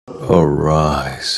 Arise.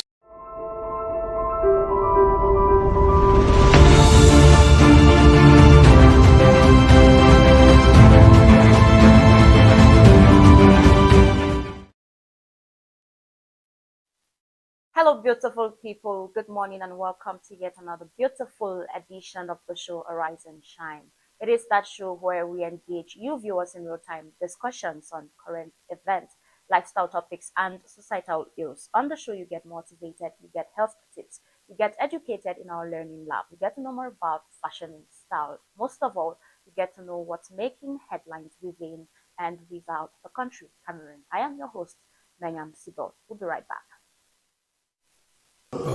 Hello, beautiful people. Good morning and welcome to yet another beautiful edition of the show Arise and Shine. It is that show where we engage you viewers in real-time discussions on current events, lifestyle topics, and societal ills. On the show, you get motivated, you get health tips, you get educated in our learning lab, you get to know more about fashion and style. Most of all, you get to know what's making headlines within and without the country, Cameroon. I am your host, Menyam Sibot. We'll be right back.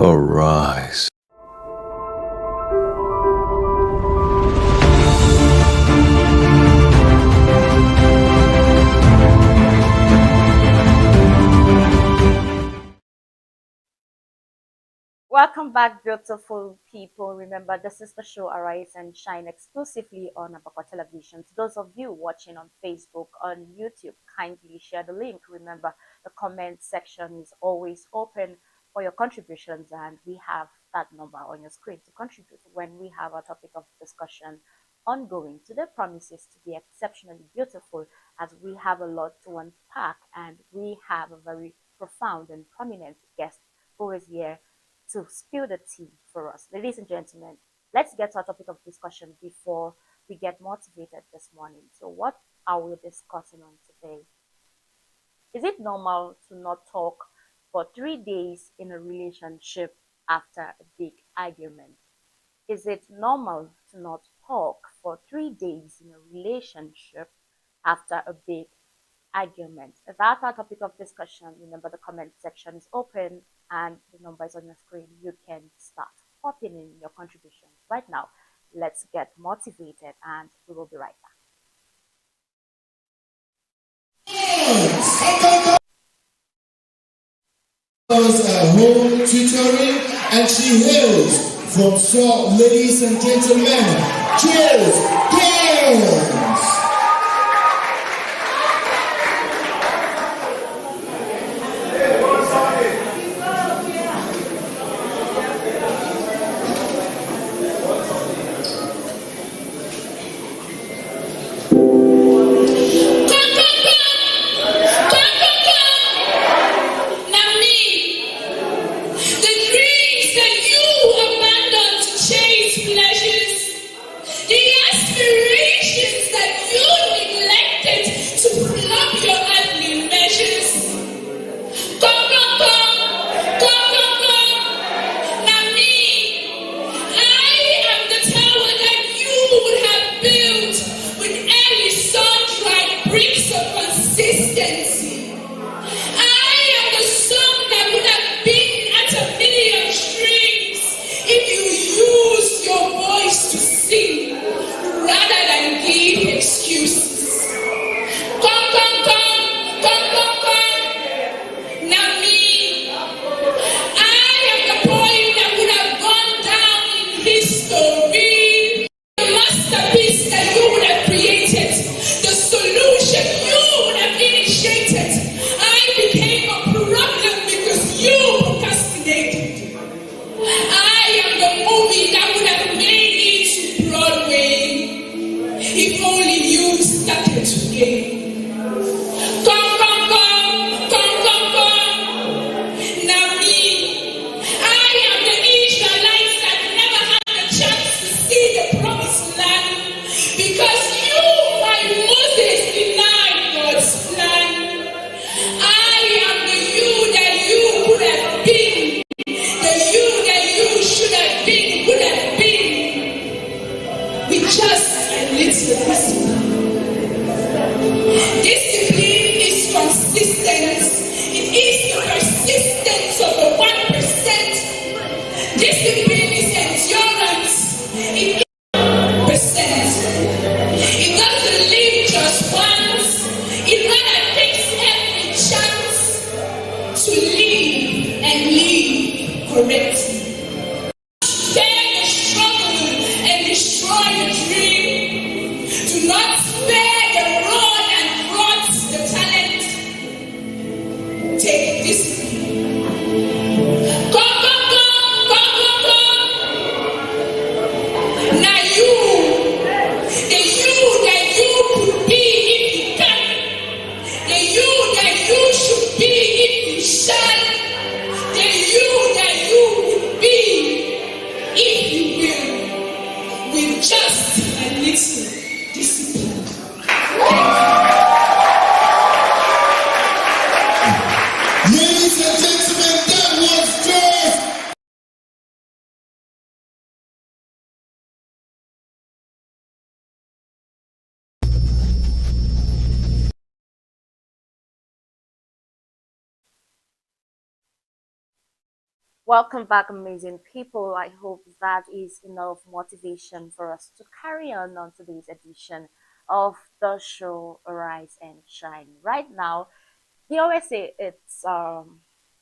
Arise. Welcome back, beautiful people. Remember, this is the show Arise and Shine exclusively on Abakwa Television. To those of you watching on Facebook, on YouTube, kindly share the link. Remember, the comment section is always open for your contributions, and we have that number on your screen to contribute when we have a topic of discussion ongoing. Today promises to be exceptionally beautiful as we have a lot to unpack, and we have a very profound and prominent guest who is here to spill the tea for us. Ladies and gentlemen, let's get to our topic of discussion before we get motivated this morning. So what are we discussing on today? Is it normal to not talk for 3 days in a relationship after a big argument? Is it normal to not talk for 3 days in a relationship after a big argument? That's our topic of discussion. Remember, the comment section is open and the number is on your screen. You can start popping in your contributions right now. Let's get motivated and we will be right back. Home tutoring, and she hails from Seoul. Ladies and gentlemen, cheers, girls! Take discipline. Welcome back, amazing people. I hope that is enough motivation for us to carry on today's edition of the show Arise and Shine. Right now, they always say it's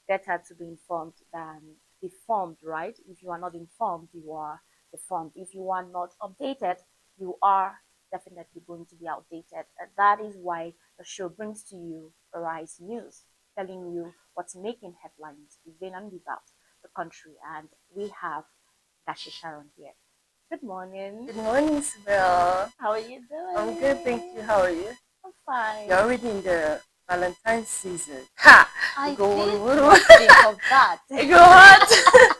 better to be informed than deformed, right? If you are not informed, you are deformed. If you are not updated, you are definitely going to be outdated. And that is why the show brings to you Arise News, telling you what's making headlines within and without the country. And we have Dashi Sharon here. Good morning. Good morning, Sibel. How are you doing? I'm good, thank you. How are you? I'm fine. You're already in the Valentine's season. Ha! I Go did wuru not think of that. You go what?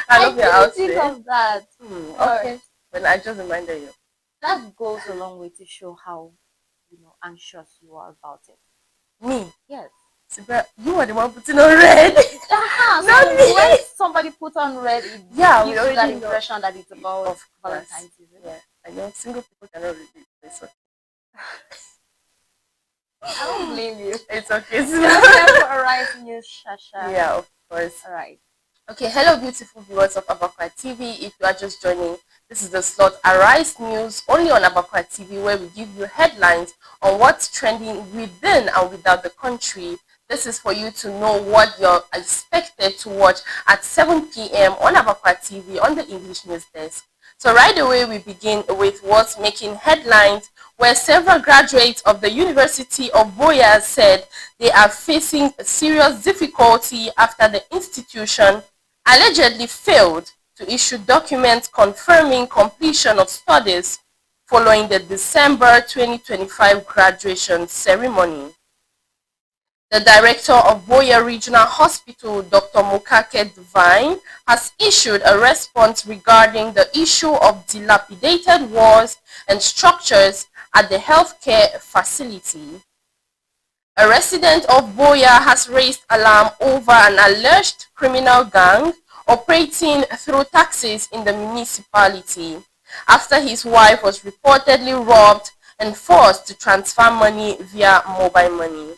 I love your didn't outfit. think of that. Okay. When I just reminded you. That goes a long way to show how anxious you are about it. Me? Yes. Sibel, you are the one putting on red. So when somebody put on red, it Yeah, we gives you already that know. impression that it's about Of course. Valentine's season. Yeah, I know single people cannot relate. It's okay. I don't blame you. It's okay. Just for Arise News, Shasha. Yeah, of course. All right. Okay, hello beautiful viewers of Abakwa TV. If you are just joining, this is the slot Arise News only on Abakwa TV, where we give you headlines on what's trending within and without the country. This is for you to know what you're expected to watch at 7 p.m. on Abakwa TV on the English News Desk. So right away we begin with what's making headlines, where several graduates of the University of Boya said they are facing serious difficulty after the institution allegedly failed to issue documents confirming completion of studies following the December 2025 graduation ceremony. The director of Boya Regional Hospital, Dr. Mukake Divine, has issued a response regarding the issue of dilapidated walls and structures at the healthcare facility. A resident of Boya has raised alarm over an alleged criminal gang operating through taxis in the municipality after his wife was reportedly robbed and forced to transfer money via mobile money.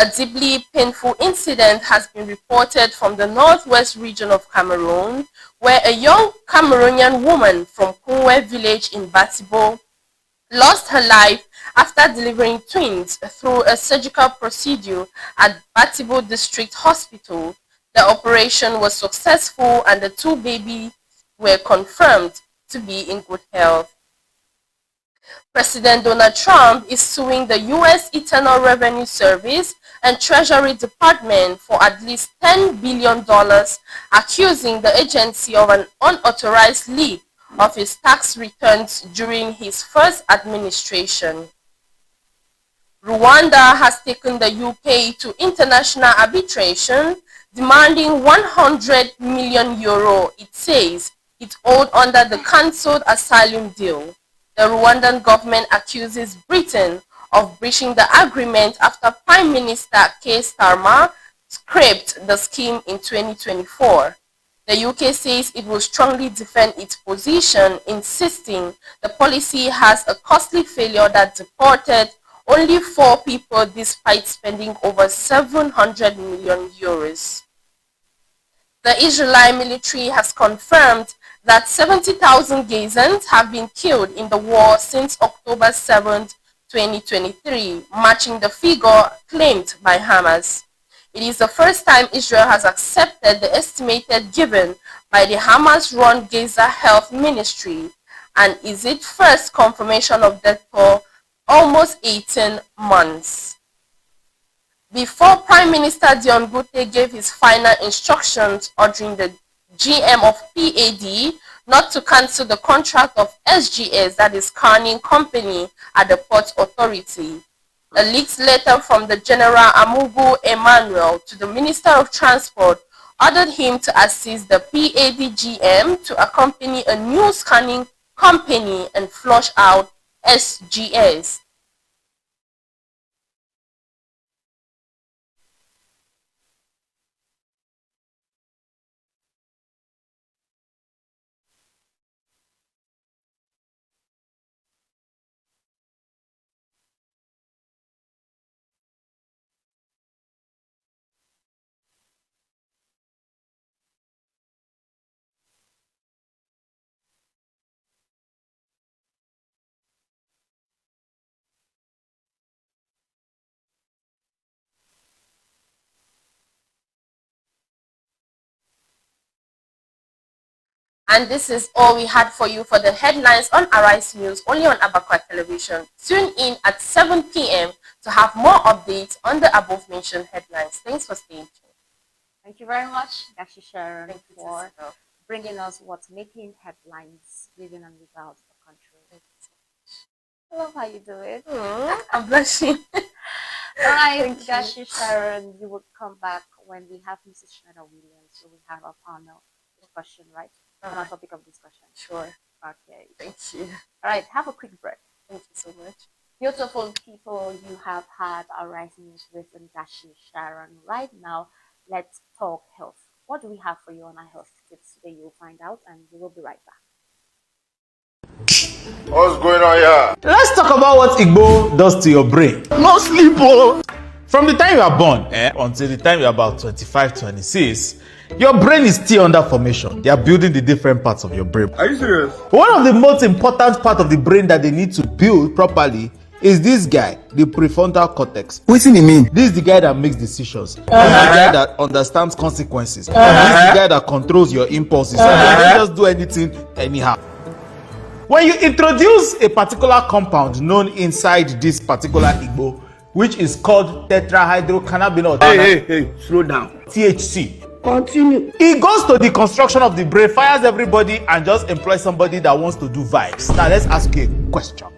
A deeply painful incident has been reported from the northwest region of Cameroon, where a young Cameroonian woman from Kunwe village in Batibo lost her life after delivering twins through a surgical procedure at Batibo District Hospital. The operation was successful and the two babies were confirmed to be in good health. President Donald Trump is suing the U.S. Internal Revenue Service and Treasury Department for at least $10 billion, accusing the agency of an unauthorized leak of his tax returns during his first administration. Rwanda has taken the UK to international arbitration, demanding €100 million, it says, it owed under the cancelled asylum deal. The Rwandan government accuses Britain of breaching the agreement after Prime Minister Keir Starmer scrapped the scheme in 2024. The UK says it will strongly defend its position, insisting the policy has a costly failure that deported only 4 people despite spending over €700 million. The Israeli military has confirmed that 70,000 Gazans have been killed in the war since October 7, 2023, matching the figure claimed by Hamas. It is the first time Israel has accepted the estimate given by the Hamas-run Gaza Health Ministry, and is its first confirmation of death for almost 18 months. Before Prime Minister Dion Gute gave his final instructions ordering the GM of PAD not to cancel the contract of SGS, that is Carning Company, at the Port Authority. A leaked letter from the General Amugu Emmanuel to the Minister of Transport ordered him to assist the PAD GM to accompany a new scanning company and flush out SGS. And this is all we had for you for the headlines on Arise News, only on Abakwa Television. Tune in at 7 p.m. to have more updates on the above-mentioned headlines. Thanks for staying tuned. Thank you very much, Gashi Sharon, for bringing us what's making headlines within and without the country. I love how you do it. I'm blushing. All right, Gashi Sharon, you will come back when we have Mrs. Schneider Williams, so we have a panel discussion, right? On our topic of discussion. Sure. Okay. Thank you. All right, have a quick break. Thank you so much. Beautiful people, you have had Arise News with Gashi Sharon. Right now, let's talk health. What do we have for you on our health tips today? You'll find out, and we will be right back. What's going on here? Let's talk about what Igbo does to your brain. No sleep, oh. From the time you are born until the time you're about 25, 26, your brain is still under formation. They are building the different parts of your brain. Are you serious? One of the most important parts of the brain that they need to build properly is this guy, the prefrontal cortex. What do you mean? This is the guy that makes decisions. This is the guy that understands consequences. This is the guy that controls your impulses. You don't just do anything anyhow. When you introduce a particular compound known inside this particular Igbo, which is called tetrahydrocannabinol. Hey, slow down. THC. Continue. It goes to the construction of the brain, fires everybody, and just employs somebody that wants to do vibes. Now let's ask you a question.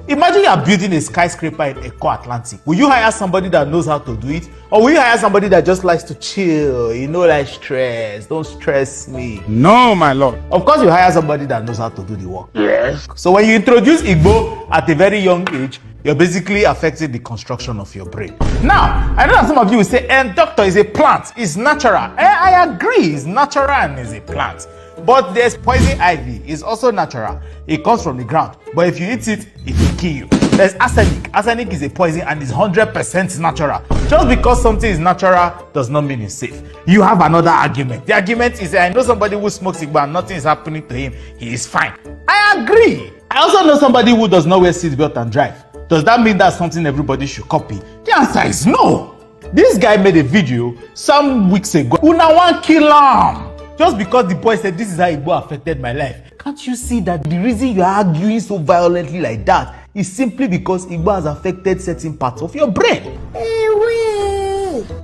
Imagine you are building a skyscraper in Eco Atlantic. Will you hire somebody that knows how to do it? Or will you hire somebody that just likes to chill? You know, like stress. Don't stress me. No, my lord. Of course, you hire somebody that knows how to do the work. Yes. So when you introduce Igbo at a very young age, you're basically affecting the construction of your brain. Now, I know that some of you will say, doctor, is a plant. It's natural. I agree, it's natural and it's a plant. But there's poison ivy. It's also natural. It comes from the ground. But if you eat it, it will kill you. There's arsenic. Arsenic is a poison and it's 100% natural. Just because something is natural does not mean it's safe. You have another argument. The argument is, I know somebody who smokes Igbo and nothing is happening to him. He is fine. I agree. I also know somebody who does not wear seatbelt and drive. Does that mean that's something everybody should copy? The answer is no. This guy made a video some weeks ago. Una wan kill him. Just because the boy said this is how Igbo affected my life. Can't you see that the reason you are arguing so violently like that is simply because Igbo has affected certain parts of your brain?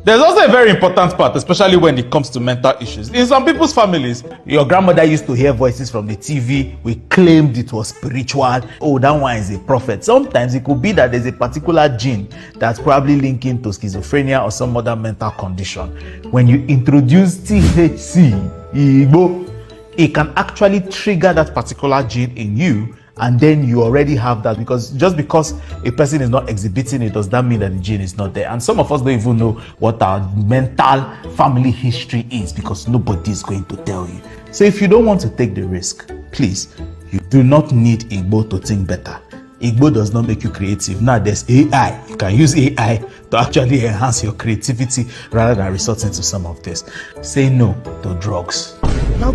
There's also a very important part, especially when it comes to mental issues. In some people's families, your grandmother used to hear voices from the TV. We claimed it was spiritual. Oh, that one is a prophet. Sometimes it could be that there's a particular gene that's probably linking to schizophrenia or some other mental condition. When you introduce THC, Igbo, it can actually trigger that particular gene in you, and then you already have that, because just because a person is not exhibiting it does not mean that the gene is not there. And some of us don't even know what our mental family history is because nobody is going to tell you. So if you don't want to take the risk, please, you do not need Igbo to think better. Igbo does not make you creative. Now there's AI. You can use AI to actually enhance your creativity rather than resorting to some of this. Say no to drugs. I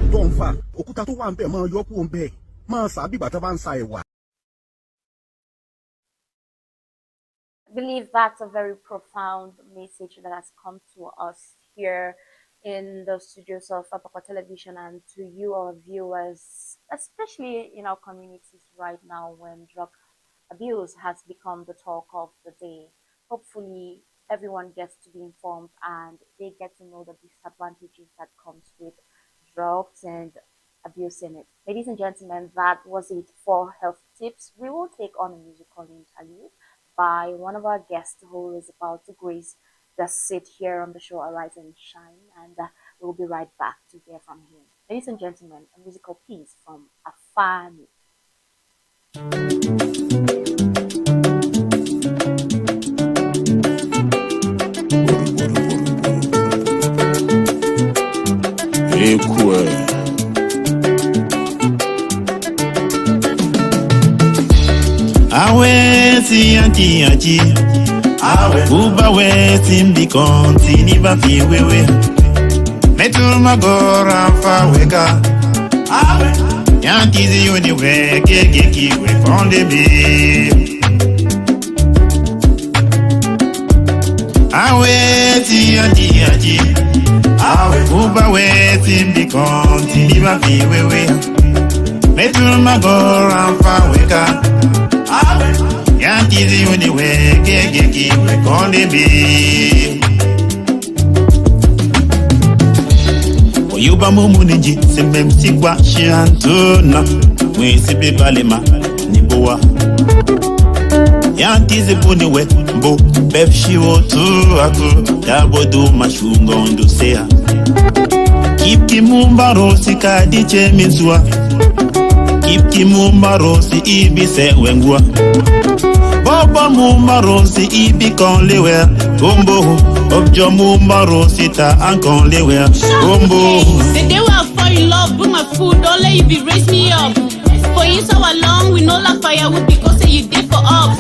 believe that's a very profound message that has come to us here in the studios of Abakwa Television and to you, our viewers, especially in our communities right now when drug abuse has become the talk of the day. Hopefully, everyone gets to be informed and they get to know the disadvantages that comes with drugs and abusing it. Ladies and gentlemen, that was it for health tips. We will take on a musical interlude by one of our guests who is about to grace the seat here on the show Arise and Shine, and we'll be right back to hear from him. Ladies and gentlemen, a musical piece from Afani. Awe si anti Uba we simbi konti ni ba fi wewe Metul magora fa weka Yanti zi yoni we ke ki we konde bi Awe si anti Uba wetin be continue fi wewe. Metul magora fa weka. Yantizi uni weke we konde be. Oyuba mumuniji sembem sikwa shiantuna. Mwisi be balema niboa. Yantizi buni we mbo befshi wotu aku. Dabodu mashungo ndusea. Kipki mumba rosi kadiche mizua. Kipki mumba rosi ibi se wengua. Baba mumba rosi ibi kon lewe. Gombo objo mumba rosi ta an kon lewe. Gombo. The day we fall in love, bring my food, don't let you be raise me up. For you so long, we no like firewood because say you did for up.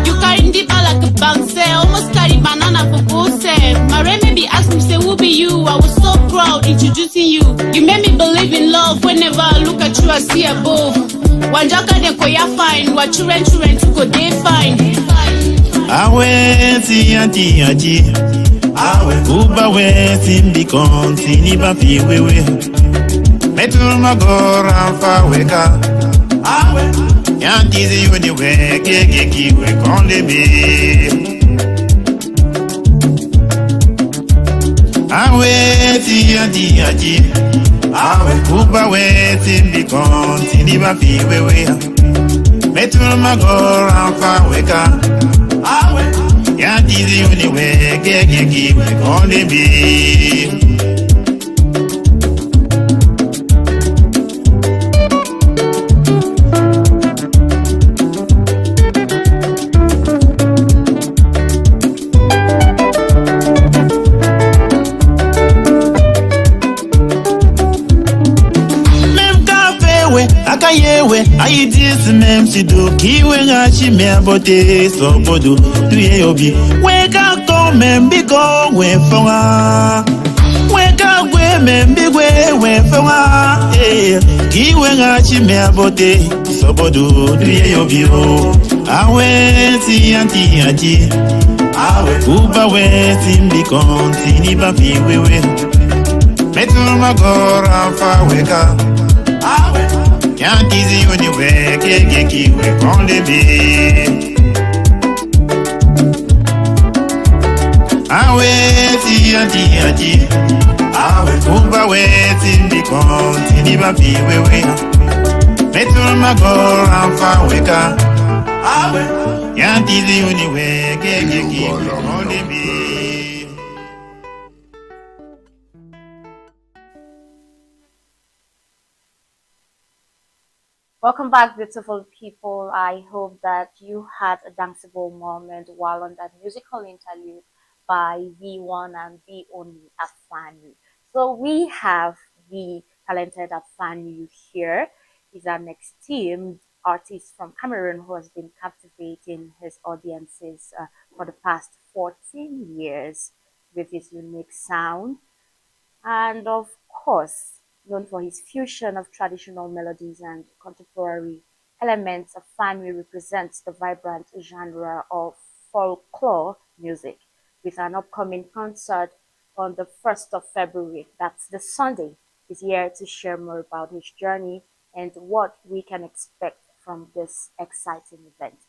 You carry deeper like a bag, say almost carry banana for both say. My Remy be ask me, say who be you? I was so proud introducing you. You made me believe in love. Whenever I look at you, I see above. Wanjaka de koya fine, what children to go they fine. Awe ti anti. Awe uba we simbi konti ni ba fi wewe. Metul magora fa weka. Awe yantizi yoni weke we konde be. Awe ti anti. Awe uba we simbi konti ni ba fi wewe. Metul magora fa weka. Awe yantizi yoni weke we konde be. Yewe ayi dis mem sido kiwe ngachi me abote so bodo tuye obi we ka ko mem bi ko we fonga we ka gwe mem bi we fonga kiwe ngachi me abote so bodo tuye obi o awe ti anti awe uba we ti bi konti ni ba fi wewe metul magora fa weka awe yantizi yoni weke we konde be. Awe ti anti. Awe kumba we timbi konti ni ba fi wewe. Metul magora fa weka. Awe yantizi yoni weke we konde be. Welcome back, beautiful people. I hope that you had a danceable moment while on that musical interlude by the one and the only Afanu. So we have the talented Afanu here. He's our next team artist from Cameroon who has been captivating his audiences for the past 14 years with his unique sound. And of course, known for his fusion of traditional melodies and contemporary elements, Afanu represents the vibrant genre of folklore music with an upcoming concert on the 1st of February. That's the Sunday. He's here to share more about his journey and what we can expect from this exciting event.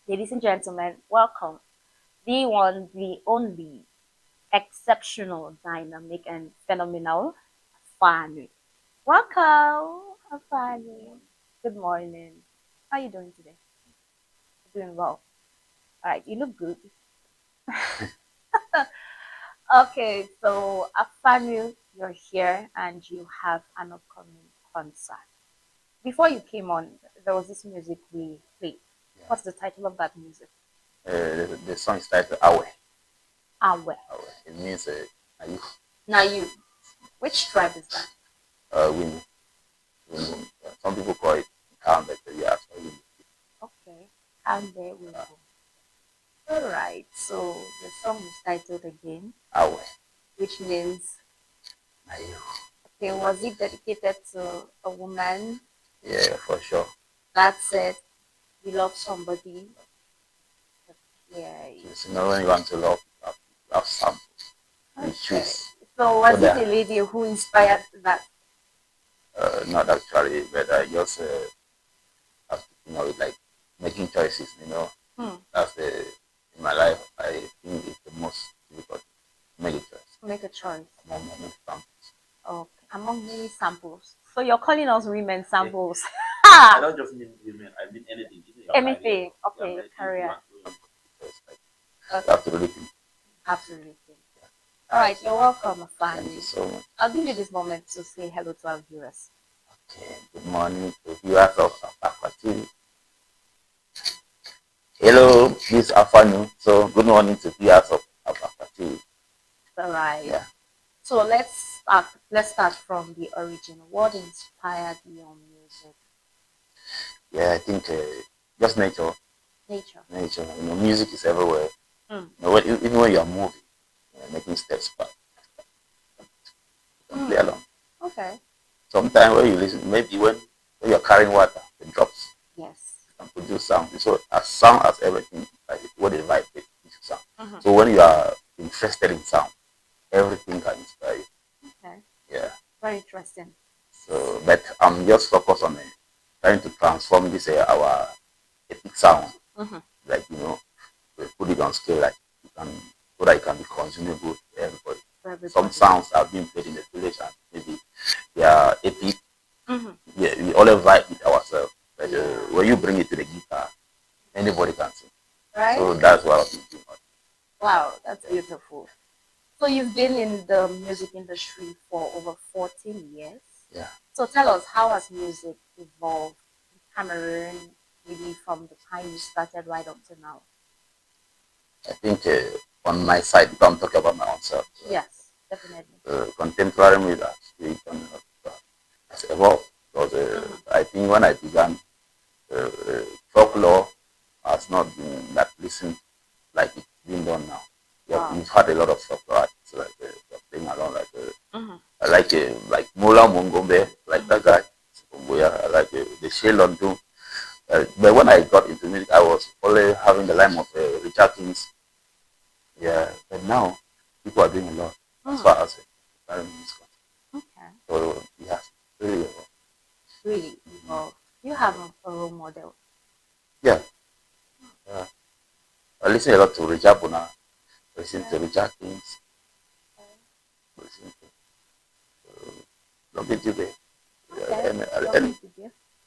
Ladies and gentlemen, welcome the one, the only, exceptional, dynamic, and phenomenal Afanu. Welcome, Afanu. Good morning. How are you doing today? Doing well. All right, you look good. Okay, so Afanu, you're here and you have an upcoming concert. Before you came on, there was this music we played. Yeah. What's the title of that music? The song is titled Awe. Awe. It means Nayu. Nayu. Which tribe is that? Winu. Some people call it Kambe, yeah, so Winu. Okay, Kambe, Winu. Alright, so the song is titled again Awe, which means Nayu. Okay, was it dedicated to a woman? Yeah, for sure. That said, you love somebody. Okay. Yes, you know when you want to love something, you choose. So So was So it a lady who inspired that? not actually, but I just have to, like making choices. That's the in my life. I think it's the most difficult to make a choice Make a choice. among many samples. Okay. Among many samples. So you're calling us women samples. I don't just mean women. I mean anything. Even your Anything. career. Okay, career. Because, like, Okay. you have to really think. Absolutely. All right, you're welcome, Thank you Afani. so much. I'll give you this moment to say hello to our viewers. Okay. Good morning to viewers of Aqua TV. Hello, this afternoon. So good morning to viewers of Aqua TV. All right. Yeah. So let's start from the origin. What inspired your music? Yeah, I think just nature. Nature. Music is everywhere. Mm. Even when you are moving, making steps back, you can play along. Okay. Sometimes when you listen, maybe when you're carrying water, it drops Yes. and produce sound. So as sound as everything, like what it vibrates into sound. Mm-hmm. So when you are interested in sound, everything can inspire you. Okay. Yeah. Very interesting. So, but I'm just focused on trying to transform this our epic sound, Mm-hmm. like we put it on scale, like you can, so that it can be consumable to everybody. Some sounds are being played in the village and maybe they are epic. Mm-hmm. Yeah, we all vibe with ourselves. But when you bring it to the guitar, anybody can sing. Right. So that's what I've been doing. Wow, that's beautiful. So you've been in the music industry for over 14 years. Yeah. So tell us, how has music evolved in Cameroon, maybe from the time you started right up to now? I think on my side, if I'm talking about my own self, Yes, definitely. contemporary music has evolved. Because I think when I began, folklore has not been that listened like it's being done now. Yeah, Wow. we've had a lot of folklore artists like playing along, like Mm-hmm. I like Mola Mongombe, like that guy. I like the Shea London. But when I got into music, I was only having the line of Richard Kings. Yeah, but now people are doing a lot as far as environment is concerned. Okay. So yes, really evolved. Really evolved. You have a role model. Yeah. I listen a lot to Richard Bona, listen to Richard Kings, listen to Longitude.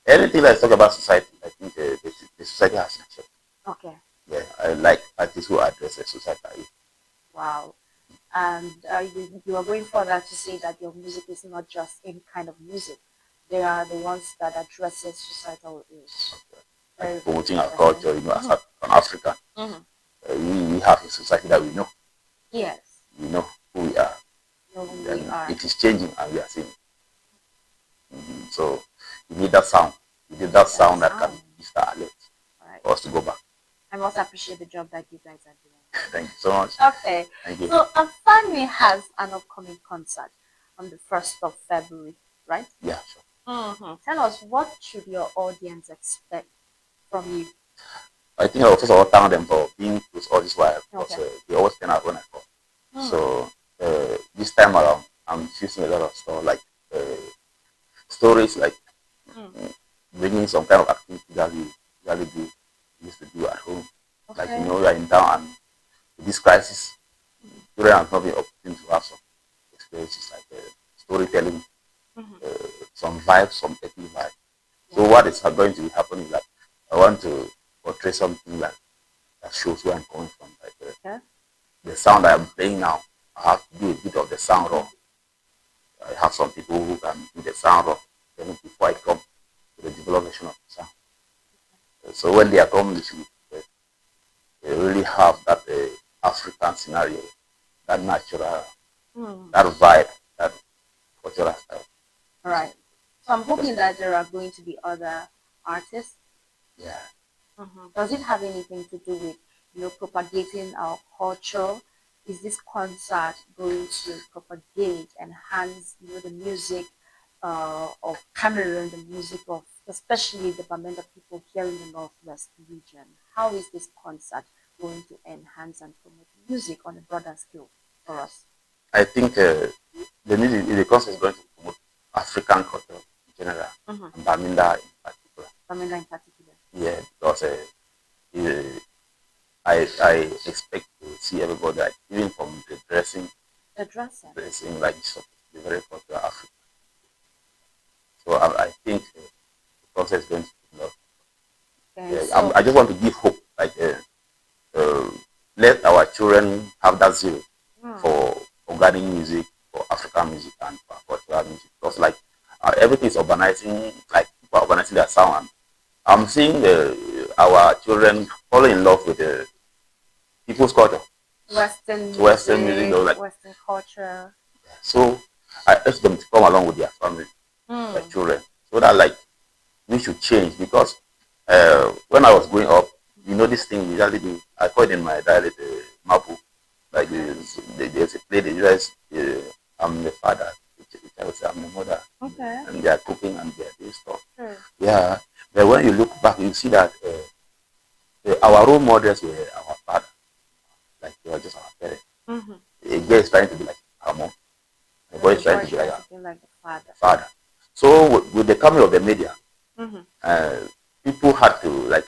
Anything that's talk about society, I think the society has changed. Okay. Yeah, I like artists who address the society. Wow. And you are going further to say that your music is not just any kind of music. They are the ones that addresses societal issues. Like promoting our culture, as an African. Mm-hmm. We have a society that we know. Yes. We know who we are. It is changing and we are seeing it. So you need that sound. You need that sound that can give the alert for us to go back. I must appreciate the job that you guys are doing. Thank you so much. Okay. Thank you. So Afani has an upcoming concert on the 1st of February, right? Yeah, sure. Mm-hmm. Tell us, what should your audience expect from you? I think I will first of all thank them for being close all this while, because they always turn out when I call. So this time around, I'm choosing a lot of stuff like stories, like bringing some kind of activity that we usually used to do at home. Okay. Like you are in town and with this crisis, children have not been opportunity to have some experiences like storytelling, some vibes, some ethnic vibes. So what is going to be happening is that I want to portray something that shows where I'm coming from. Like the sound I am playing now, I have to do a bit of the sound raw. I have some people who can do the sound raw, then before I come to the development of the sound. So when they are coming, they really have that African scenario, that natural, that vibe, that cultural style. All right. So I'm hoping that there are going to be other artists. Yeah. Does it have anything to do with, propagating our culture? Is this concert going to propagate, enhance, the music of Cameroon, the music of especially the Bamenda people here in the Northwest region? How is this concert going to enhance and promote music on a broader scale for us? I think the concert is going to promote African culture in general, and Baminda in particular. Baminda in particular. Yeah, because I expect to see everybody, like, even from the dressing, like it's supposed to be very cultural African. So I think the concert is going to be love. Okay, so I just want to give hope, like let our children have that zeal for organic music, for African music, and for cultural music. Because like everything is urbanizing, like people are urbanizing their sound. I'm seeing our children falling in love with people's culture, Western music, like Western culture. So I urge them to come along with their family, their children, so that like we should change. Because when I was growing up, this thing we usually do. I call it in my dialect mapu. Like there's a play. I'm the father. I would say I'm the mother. Okay. And they are cooking and they are doing stuff. Yeah. But when you look back, you see that our role models were our father. Like they were just our parents. A girl is trying to be like our mom. The boy is trying to be like the father. So with the coming of the media, people had to like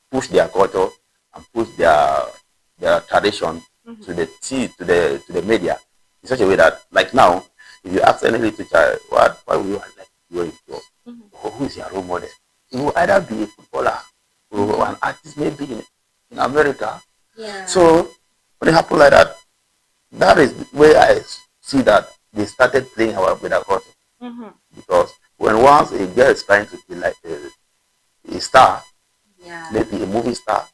push their culture and push their tradition to the media in such a way that, like now, if you ask any little child, why would you like going to who is your role model? You will either be a footballer or an artist, maybe in America. Yeah. So when it happened like that, that is where I see that they started playing with our culture. Because when once a girl is trying to be like a star, maybe a movie star,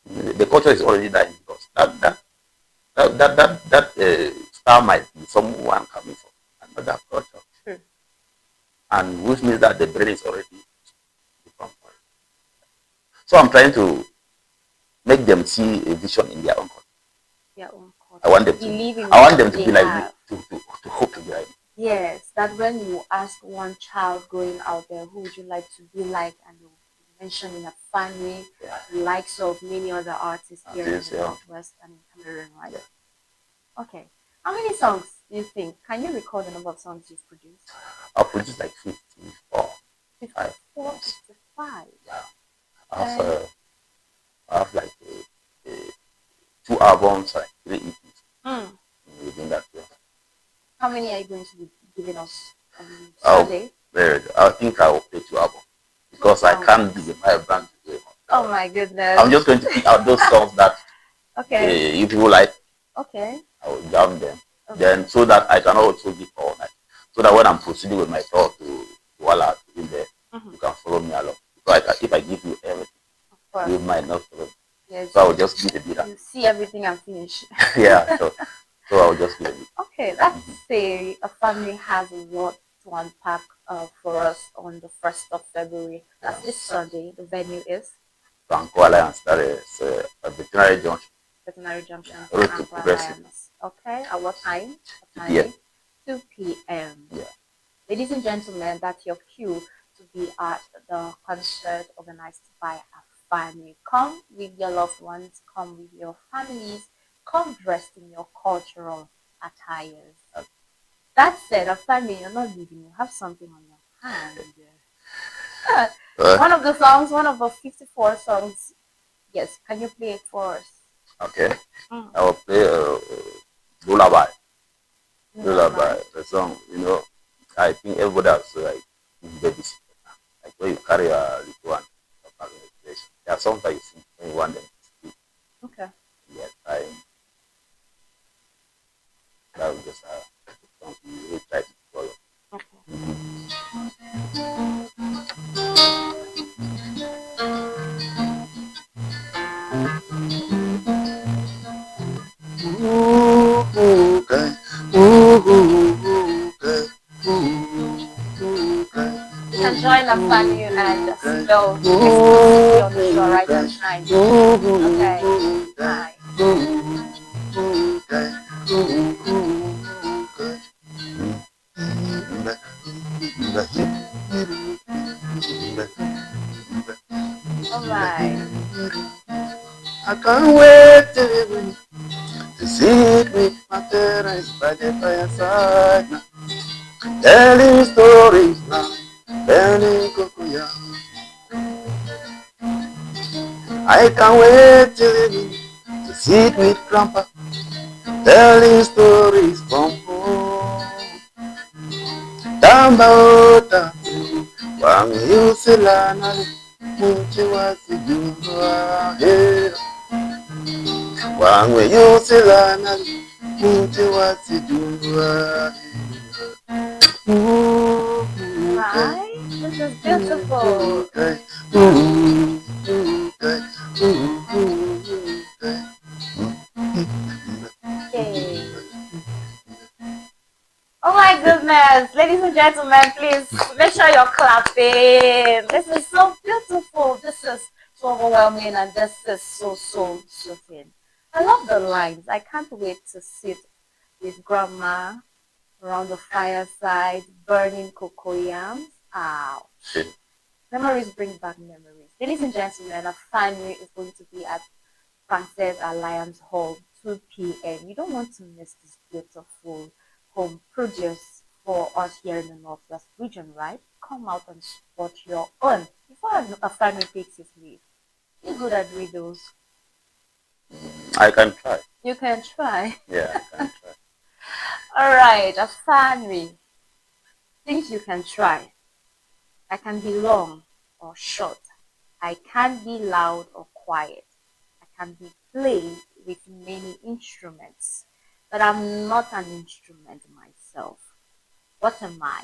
the culture is already dying, because that star might be someone coming from another culture, and which means that the brain is already become. So I'm trying to make them see a vision in their own culture. I want them to be like me, to hope to be like me. Yes, that when you ask one child going out there, who would you like to be like, and you mention in a family, the likes of many other artists here in the Northwest and in Cameroon, right? Yeah. Okay. How many songs do you think? Can you recall the number of songs you've produced? I've produced like 54. 54, 55. Yeah. I have like 2 albums, like 3 EPs within that year. How many are you going to be giving us on Sunday? I think I will play 2 albums, because I can't be my brand today. Oh my goodness. I'm just going to pick out those songs that if people like, I will jam them. Then so that I can also give all night. So that when I'm proceeding with my talk to Walla in there, you can follow me along. So if I give you everything, you might not follow me. Yes. So I will just give a bit. You see everything and finish. Yeah, so I will just give a bit. Okay, let's say a family has a lot to unpack for us on the 1st of February. That's this Sunday. The venue is Franco Alliance. That is Veterinary Junction. Veterinary Junction. Road to Progressive. Okay, at what time? 2 p.m. 2 p.m. Yeah. Ladies and gentlemen, that's your cue to be at the concert organized by a family. Come with your loved ones, come with your families, come dressed in your cultural attires. Okay. That said, a family, you're not leaving, you have something on your hand. One of the 54 songs. Yes, can you play it for us? Okay. I will play Lullaby. Lullaby, the song, I think everybody has like babysitter. Like when you carry a little one, there are songs that you sing when you want them to sleep. Okay. Yes, that was just a song we really try to follow. Okay. You can join the family and spell exclusively on the show, right? And shine. Okay. Hi. Alright. I can't wait to see it with my terrace by the fireside now. Telling stories now, burning cocoa. I can't wait till evening to sit with Grandpa, telling stories from home. Tambota, wang yusilana, munchi wasijua, wang yusilana, munchi wasijua. Right? This is beautiful. Okay. Oh my goodness, ladies and gentlemen, please make sure you're clapping. This is so beautiful. This is so overwhelming, and this is so soothing. I love the lines. I can't wait to sit with Grandma around the fireside, burning cocoyams. Ouch. Memories bring back memories. Ladies and gentlemen, a family is going to be at Frances Alliance Hall, 2 p.m. You don't want to miss this beautiful home produce for us here in the Northwest region, right? Come out and support your own. Before a family takes his leave, you're good at riddles. I can try. You can try. Yeah, I can try. All right, a family. Things you can try. I can be long or short. I can be loud or quiet. I can be played with many instruments, but I'm not an instrument myself. What am I?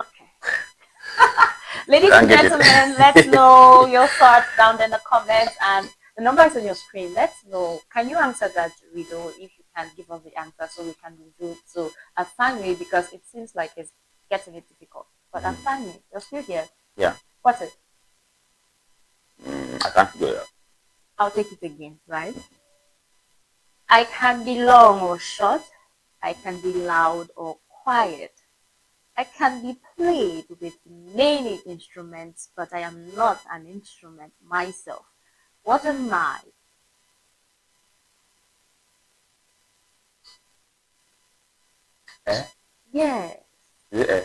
Okay. Ladies and gentlemen, let's know your thoughts down in the comments, and the number is on your screen. Let's know. Can you answer that riddle? If you can give us the answer so we can review to a family, because it seems like it's getting it difficult. But a family, you're still here. Yeah. What's it? I can't figure it out. I'll take it again, right? I can be long or short. I can be loud or quiet. I can be played with many instruments, but I am not an instrument myself. What am I? Eh? Yes. Is it eh?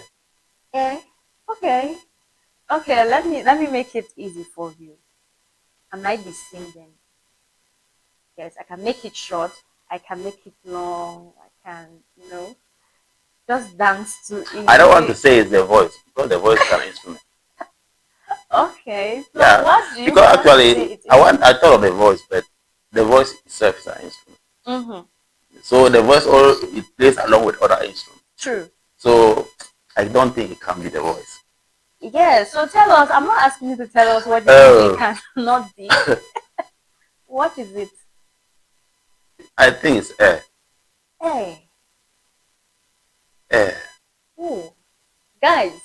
Eh? Okay. Okay, let me make it easy for you. I might be singing. Yes, I can make it short. I can make it long. I can, just dance to it. I don't want to say it's the voice, because the voice is an instrument. Okay. So Yeah. what do you Because want to actually, say it is? I thought of the voice, but the voice itself is an instrument. Mm-hmm. So the voice it plays along with other instruments. True. So I don't think it can be the voice. Yeah, so tell us. I'm not asking you to tell us what it cannot be. What is it? I think it's air. Hey. Air. Oh, guys,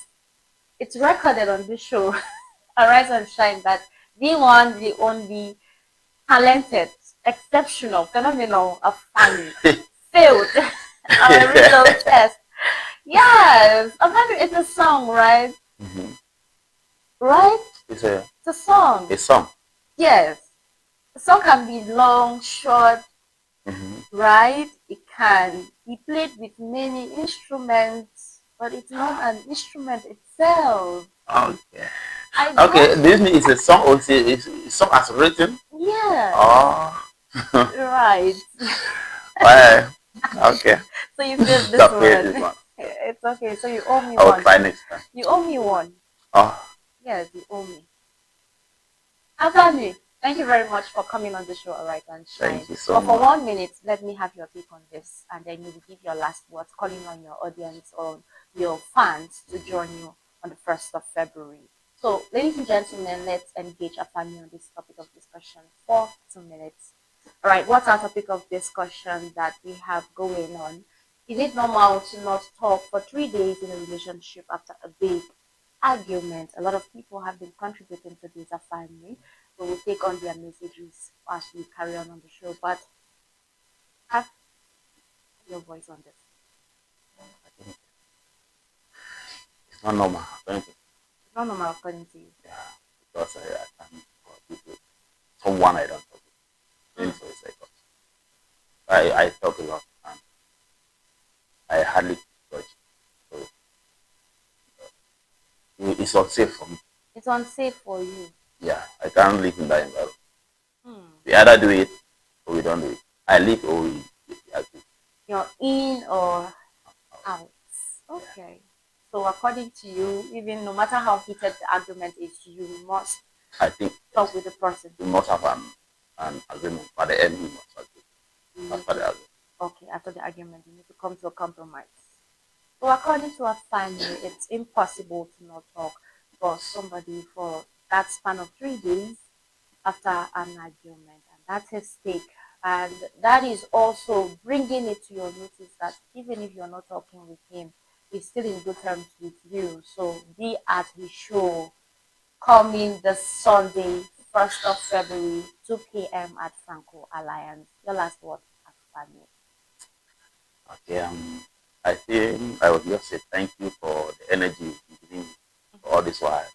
it's recorded on this show, Arise and Shine, that the one, the only talented, exceptional, phenomenal of family failed our result test. Yes, apparently it's a song, right? Mm-hmm. Right? It's a song. A song. Yes. The song can be long, short, right? It can be played with many instruments, but it's not an instrument itself. Okay. Okay, this means it's a song, or it's a song as written? Yeah. Oh. Right. Well, okay. So you did this one. It's okay. So you owe me one. I'll try next time. You owe me one. Oh. Yes, you owe me. Afami, thank you very much for coming on the show, Alright and Shine. Thank you so much. For 1 minute, let me have your take on this, and then you will give your last words, calling on your audience or your fans to join you on the 1st of February. So, ladies and gentlemen, let's engage Afami on this topic of discussion for 2 minutes. Alright, what's our topic of discussion that we have going on? Is it normal to not talk for 3 days in a relationship after a big argument? A lot of people have been contributing to this family. So we'll take on their messages as we carry on the show. But have your voice on this. It's not normal. It's not normal according to you. Yeah, because I can't forgive someone I don't forgive. So it's a I talk a lot and I hardly touch. So it's unsafe for me. It's unsafe for you. Yeah, I can't live in that environment. We Hmm. either do it or we don't do it. I live or we agree. You're in or out. Okay. So according to you, even no matter how heated the argument is, you must I think talk with the person. we must have an agreement. By the end, we must agree. After the agreement. Okay, after the argument, you need to come to a compromise. So according to our family, it's impossible to not talk for somebody for that span of 3 days after an argument, and that's his stake. And that is also bringing it to your notice that even if you're not talking with him, he's still in good terms with you. So be at his show coming this Sunday, 1st of February, 2 p.m. at Franco Alliance. Your last word as family. Okay, I think I would just say thank you for the energy you've given me for all this while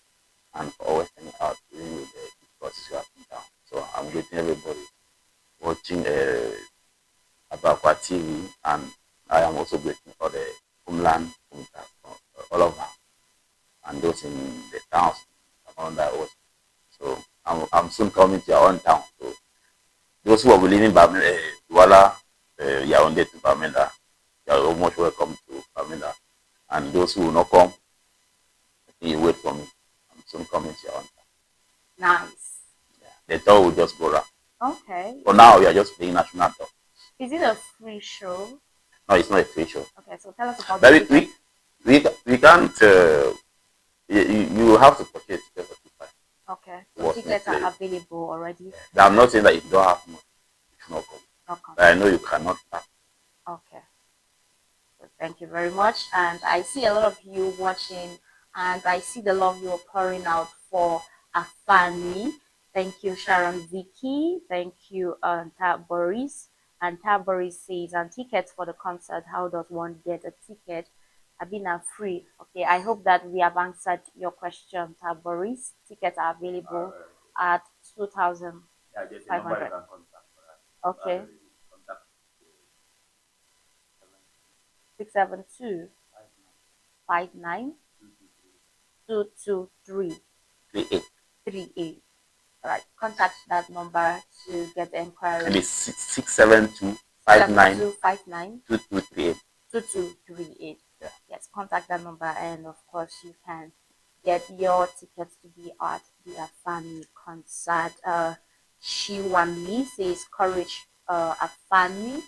and for always turning out even with the difficulties you have been down. So I'm greeting everybody watching Abakwa TV, and I am also greeting for the homeland, all over, and those in the towns around that ocean. So I'm soon coming to your own town. So those who are living in Douala, Yaoundé to Bamenda, you are almost welcome to Bamenda. And those who will not come, you wait for me. I'm soon coming to your own town. Nice. Yeah. The tour will just go around. Okay. For now, we are just playing national tour. Is it a free show? No, it's not a free show. Okay, so tell us about But the we can't. You have to purchase tickets for 2 Okay, so tickets are available already. I'm not saying that if you don't have money, you should not come. But I know you cannot start. Okay. So thank you very much. And I see a lot of you watching, and I see the love you're pouring out for a family. Thank you, Sharon Vicky. Thank you, Tab Boris. And Tab Boris says, and tickets for the concert, how does one get a ticket? Abina free. Okay, I hope that we have answered your question, Tab Boris. Tickets are available at 2,500. Okay. 672 59 223 38. All right, contact that number to get the inquiry. And it's 672 59 2238. 2238. Yeah. Yes, contact that number, and of course you can get your tickets to be at the family concert. Shiwami says courage, a family.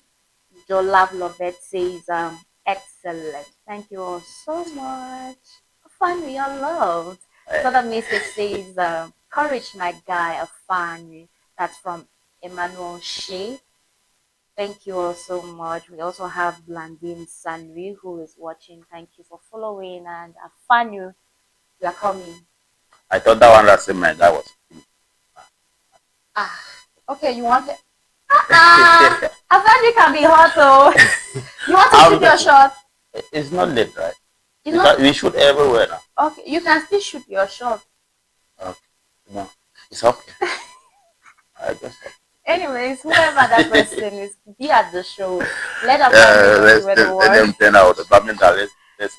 Jolab Lovett says excellent. Thank you all so much. Family, you're loved. Another message says courage, my guy, a family. That's from Emmanuel Shea. Thank you all so much. We also have Blandine Sanri who is watching. Thank you for following, and Afanu, you are coming. I thought that one last time my guy was. Okay, you want it? Afanu can be hot, so you want to shoot your shot? It's not late, right? We shoot everywhere now. Okay, you can still shoot your shot. Okay, no, it's okay. I guess. Anyways, whoever that person is, be at the show. Let them know where the let them turn out the badminton. Let's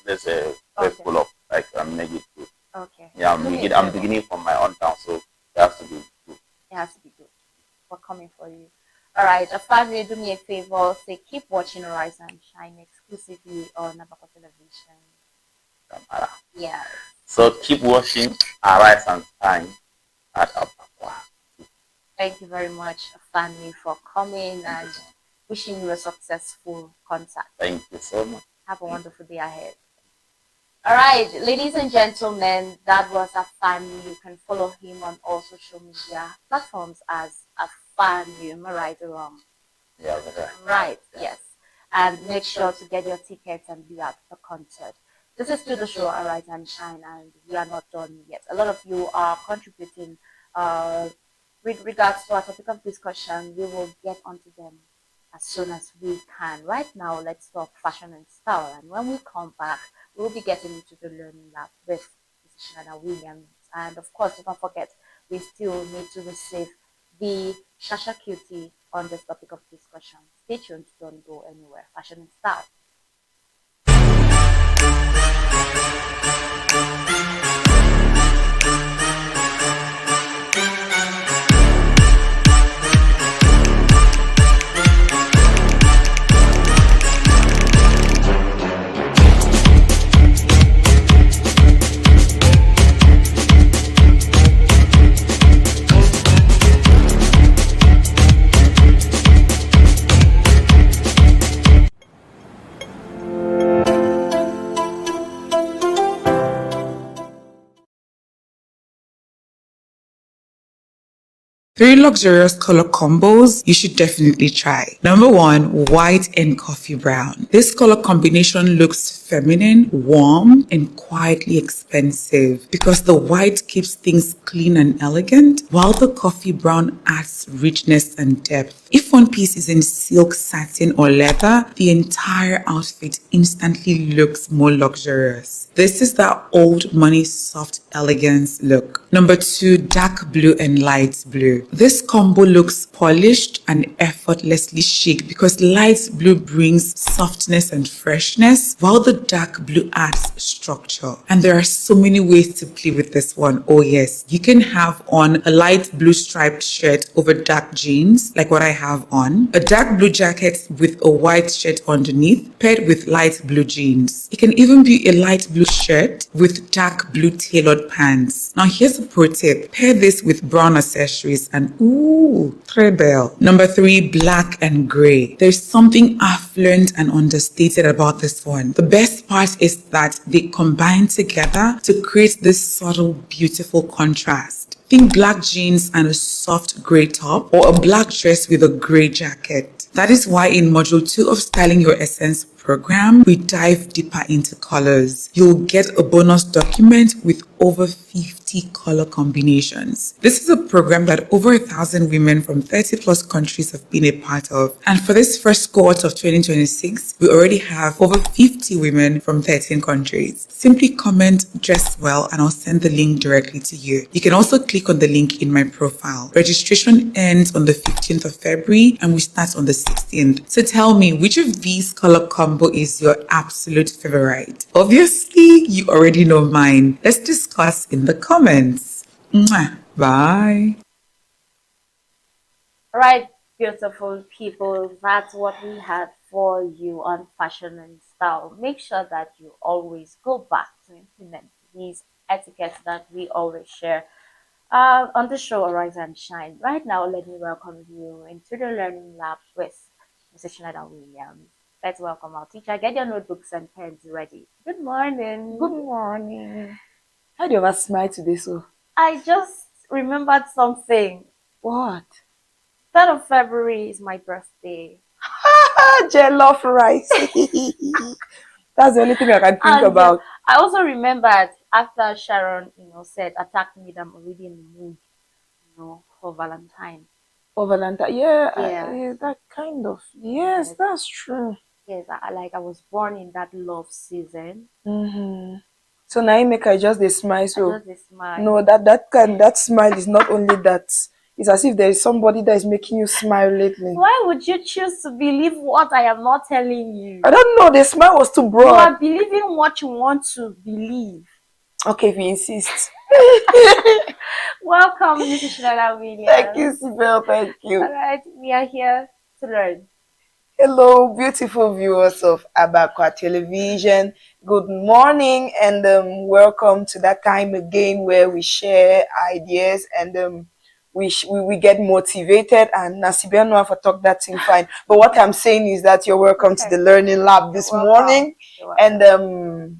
pull up like and make it good. Okay. Yeah, I'm beginning from my own town, so it has to be good. It has to be good. We're coming for you. All right, family, do me a favor. Say keep watching Rise and Shine exclusively on Abakwa Television. Yeah. So keep watching Rise and Shine at Abakwa. Thank you very much, family, for coming, and wishing you a successful concert. Thank you so much. Have a wonderful day ahead. All right, ladies and gentlemen, that was Afani. You can follow him on all social media platforms as Afani. Am I right or wrong? Yeah, right. Yes. And make sure to get your tickets and be at the concert. This is still the show, Arise and Shine, and we are not done yet. A lot of you are contributing with regards to our topic of discussion. We will get onto them as soon as we can. Right now, let's talk fashion and style. And when we come back, we'll be getting into the learning lab with Mrs. Shanada Williams. And of course, don't forget, we still need to receive be Shasha Cutie on this topic of discussion. Stay tuned, don't go anywhere. Fashion and style. Three luxurious color combos you should definitely try. Number one, white and coffee brown. This color combination looks feminine, warm, and quietly expensive because the white keeps things clean and elegant, while the coffee brown adds richness and depth. If one piece is in silk, satin, or leather, the entire outfit instantly looks more luxurious. This is that old money soft elegance look. Number two, dark blue and light blue. This combo looks polished and effortlessly chic because light blue brings softness and freshness, while the dark blue adds structure. And there are so many ways to play with this one. Oh yes, you can have on a light blue striped shirt over dark jeans, like what I have on, a dark blue jacket with a white shirt underneath, paired with light blue jeans. It can even be a light blue shirt with dark blue tailored pants. Now here's a pro tip. Pair this with brown accessories and ooh, très belle. Number three, black and gray. There's something affluent and understated about this one. The best part is that they combine together to create this subtle, beautiful contrast. Think black jeans and a soft gray top, or a black dress with a gray jacket. That is why in Module 2 of Styling Your Essence program, we dive deeper into colors. You'll get a bonus document with over 50 color combinations. This is a program that over 1,000 women from 30 plus countries have been a part of. And for this first cohort of 2026, we already have over 50 women from 13 countries. Simply comment "dress well" and I'll send the link directly to you. You can also click on the link in my profile. Registration ends on the 15th of February and we start on the 16th. So tell me, which of these color combo is your absolute favorite? Obviously, you already know mine. Let's discuss in the comments. Mwah. Bye. All right, beautiful people, that's what we had for you on fashion and style. Make sure that you always go back to implement these etiquettes that we always share on the show Arise and Shine. Right now, let me welcome you into the Learning Lab with Mrs. Schneider Williams. Let's welcome our teacher. Get your notebooks and pens ready. Good morning. Good morning. How do you ever smile today, so? I just remembered something. What? 3rd of February is my birthday. Jollof rice. That's the only thing I can think about. I also remembered after Sharon, said, attacked me, that I'm already in the mood, for Valentine. For Valentine, yeah. Yeah. That kind of, yes, that's true. Yes, I was born in that love season. Mm-hmm. So now you make I just the smile. So just the smile. No, that smile is not only that. It's as if there is somebody that is making you smile lately. Why would you choose to believe what I am not telling you? I don't know. The smile was too broad. You are believing what you want to believe. Okay, if you insist. Welcome, Mrs. Schneider Williams. Thank you, Sibel. Thank you. All right, we are here to learn. Hello, beautiful viewers of Abaqua Television. Good morning and welcome to that time again where we share ideas and we get motivated. And Nasibia know if I talk that thing fine. But what I'm saying is that you're welcome to the Learning Lab this morning. And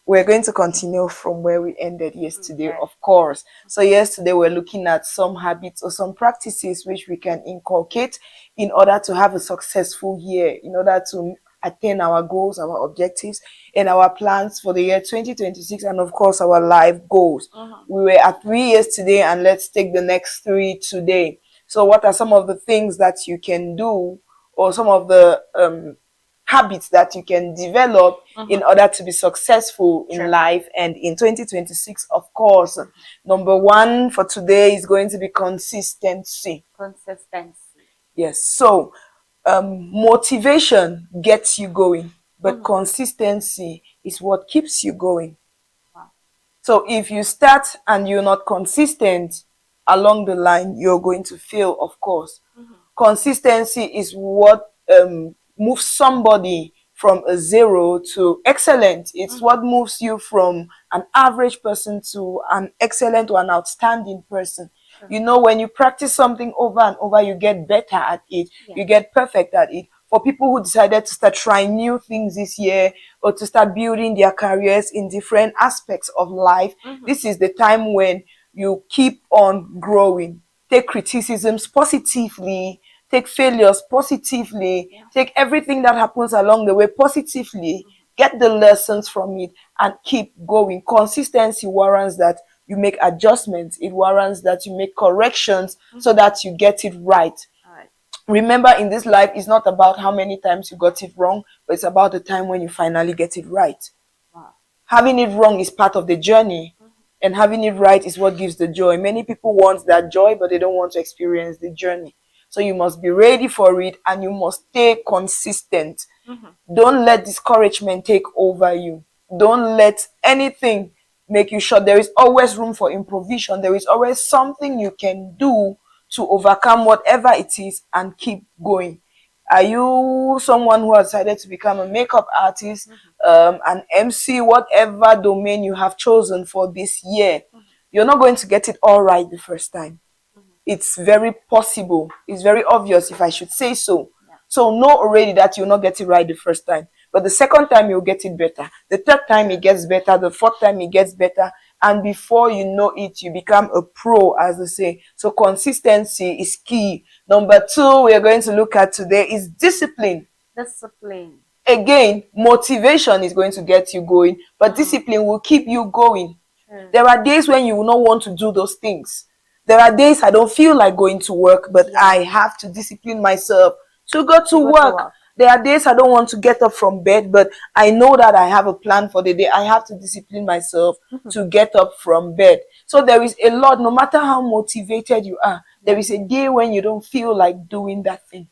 we're going to continue from where we ended yesterday, of course. So yesterday we're looking at some habits or some practices which we can inculcate in order to have a successful year, in order to attain our goals, our objectives, and our plans for the year 2026, and of course our life goals. We were at 3 yesterday, and let's take the next 3 today. So what are some of the things that you can do, or some of the habits that you can develop in order to be successful in life. And in 2026, of course, number one for today is going to be consistency. Yes. So motivation gets you going, but consistency is what keeps you going. So if you start and you're not consistent along the line, you're going to fail, of course. Consistency is what moves somebody from a 0 to excellent. It's what moves you from an average person to an excellent or an outstanding person. You know, when you practice something over and over, you get better at it. You get perfect at it. For people who decided to start trying new things this year or to start building their careers in different aspects of life, this is the time when you keep on growing. Take criticisms positively, take failures positively, take everything that happens along the way positively, get the lessons from it, and keep going. Consistency warrants that you make adjustments. It warrants that you make corrections so that you get it right. Remember, in this life, it's not about how many times you got it wrong, but it's about the time when you finally get it right. Having it wrong is part of the journey, and having it right is what gives the joy. Many people want that joy, but they don't want to experience the journey. So you must be ready for it, and you must stay consistent. Don't let discouragement take over you. Don't let anything make you short. There is always room for improvisation. There is always something you can do to overcome whatever it is and keep going. Are you someone who has decided to become a makeup artist, an MC, whatever domain you have chosen for this year? You're not going to get it all right the first time. It's very possible. It's very obvious, if I should say so. So know already that you'll not get it right the first time. But the second time, you'll get it better. The third time, it gets better. The fourth time, it gets better. And before you know it, you become a pro, as they say. So consistency is key. Number 2 we are going to look at today is discipline. Again, motivation is going to get you going, but discipline will keep you going. There are days when you will not want to do those things. There are days I don't feel like going to work, but I have to discipline myself to go to work. There are days I don't want to get up from bed, but I know that I have a plan for the day. I have to discipline myself to get up from bed. So there is a lot, no matter how motivated you are, there is a day when you don't feel like doing that thing.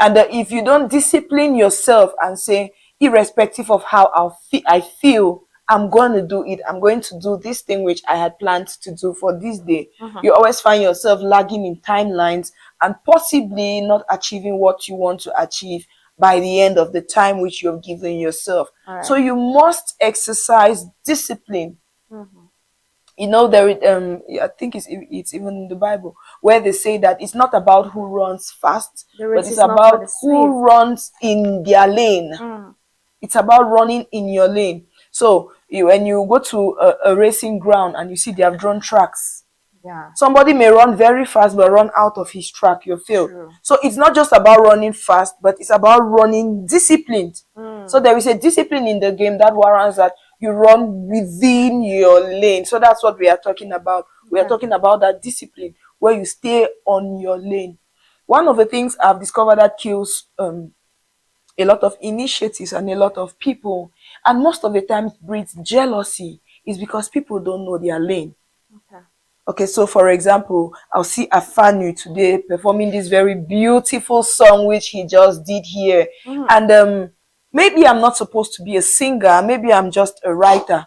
And if you don't discipline yourself and say, irrespective of how I feel, I'm going to do it. I'm going to do this thing which I had planned to do for this day. You always find yourself lagging in timelines and possibly not achieving what you want to achieve by the end of the time which you've given yourself. So you must exercise discipline. You know, there I think it's even in the Bible where they say that it's not about who runs fast, but it's about who runs in their lane. It's about running in your lane. So when you go to a racing ground and you see they have drawn tracks, somebody may run very fast but run out of his track, you'll fail. So it's not just about running fast, but it's about running disciplined. So there is a discipline in the game that warrants that you run within your lane. So that's what we are talking about. We are talking about that discipline where you stay on your lane. One of the things I've discovered that kills a lot of initiatives and a lot of people, and most of the time breeds jealousy, is because people don't know their lane. Okay, so for example, I'll see Afanu today performing this very beautiful song which he just did here. And maybe I'm not supposed to be a singer, maybe I'm just a writer.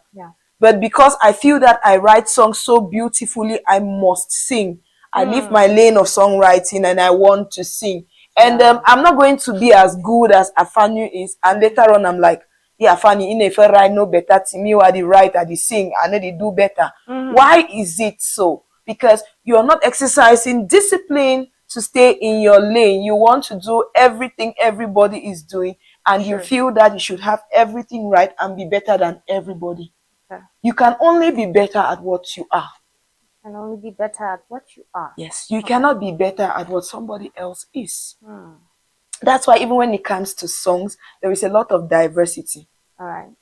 But because I feel that I write songs so beautifully, I must sing. I leave my lane of songwriting and I want to sing. And I'm not going to be as good as Afanu is. And later on, I'm like, yeah, Afanu, if I know better, to me, what they write, I sing, and they do better. Why is it so? Because you're not exercising discipline to stay in your lane. You want to do everything everybody is doing, and you feel that you should have everything right and be better than everybody. You can only be better at what you are. Can only be better at what you are. Yes, you cannot be better at what somebody else is. That's why even when it comes to songs, there is a lot of diversity.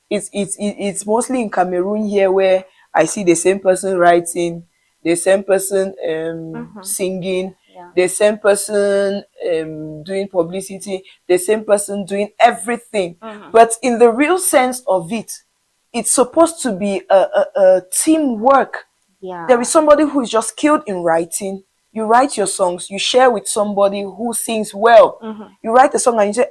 It's mostly in Cameroon here where I see the same person writing, the same person singing, the same person doing publicity, the same person doing everything. But in the real sense of it, it's supposed to be a teamwork. There is somebody who is just skilled in writing. You write your songs, you share with somebody who sings well. You write a song and you say,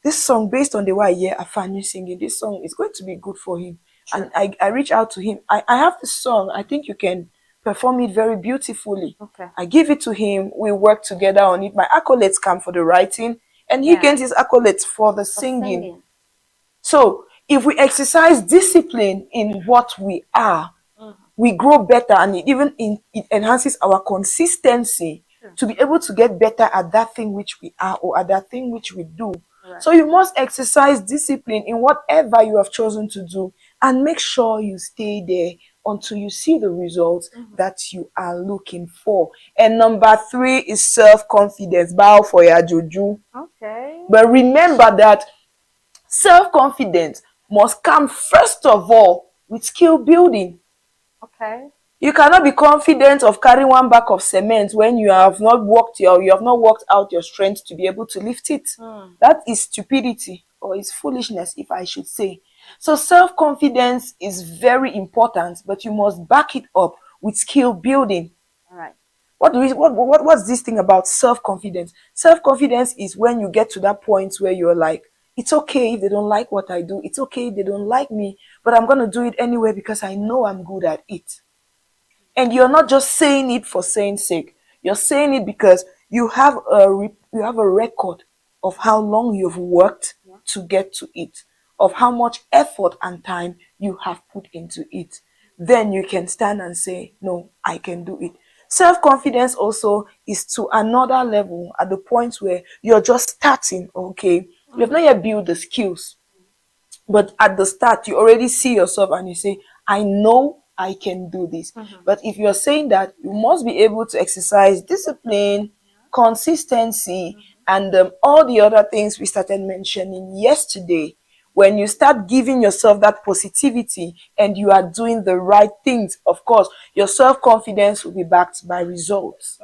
this song, based on the way I hear Afanu singing, this song is going to be good for him. And I reach out to him. I have this song. I think you can perform it very beautifully. I give it to him. We work together on it. My accolades come for the writing, and he gains his accolades for the singing. So if we exercise discipline in what we are, we grow better, and it enhances our consistency to be able to get better at that thing which we are or at that thing which we do. So you must exercise discipline in whatever you have chosen to do, and make sure you stay there until you see the results that you are looking for. And number 3 is self-confidence. Bow for your juju. But remember that self-confidence must come first of all with skill building. You cannot be confident of carrying 1 bag of cement when you have not worked out your strength to be able to lift it. That is stupidity, or is foolishness, if I should say. So self-confidence is very important, but you must back it up with skill building. What's this thing about self-confidence? Self-confidence is when you get to that point where you're like, it's okay if they don't like what I do. It's okay if they don't like me, but I'm going to do it anyway because I know I'm good at it. And you're not just saying it for saying sake. You're saying it because you have a record of how long you've worked to get to it, of how much effort and time you have put into it. Then you can stand and say, no, I can do it. Self-confidence also is to another level at the point where you're just starting, okay? You have not yet built the skills. But at the start, you already see yourself and you say, I know I can do this. But if you're saying that, you must be able to exercise discipline, consistency, and all the other things we started mentioning yesterday. When you start giving yourself that positivity and you are doing the right things, of course, your self-confidence will be backed by results.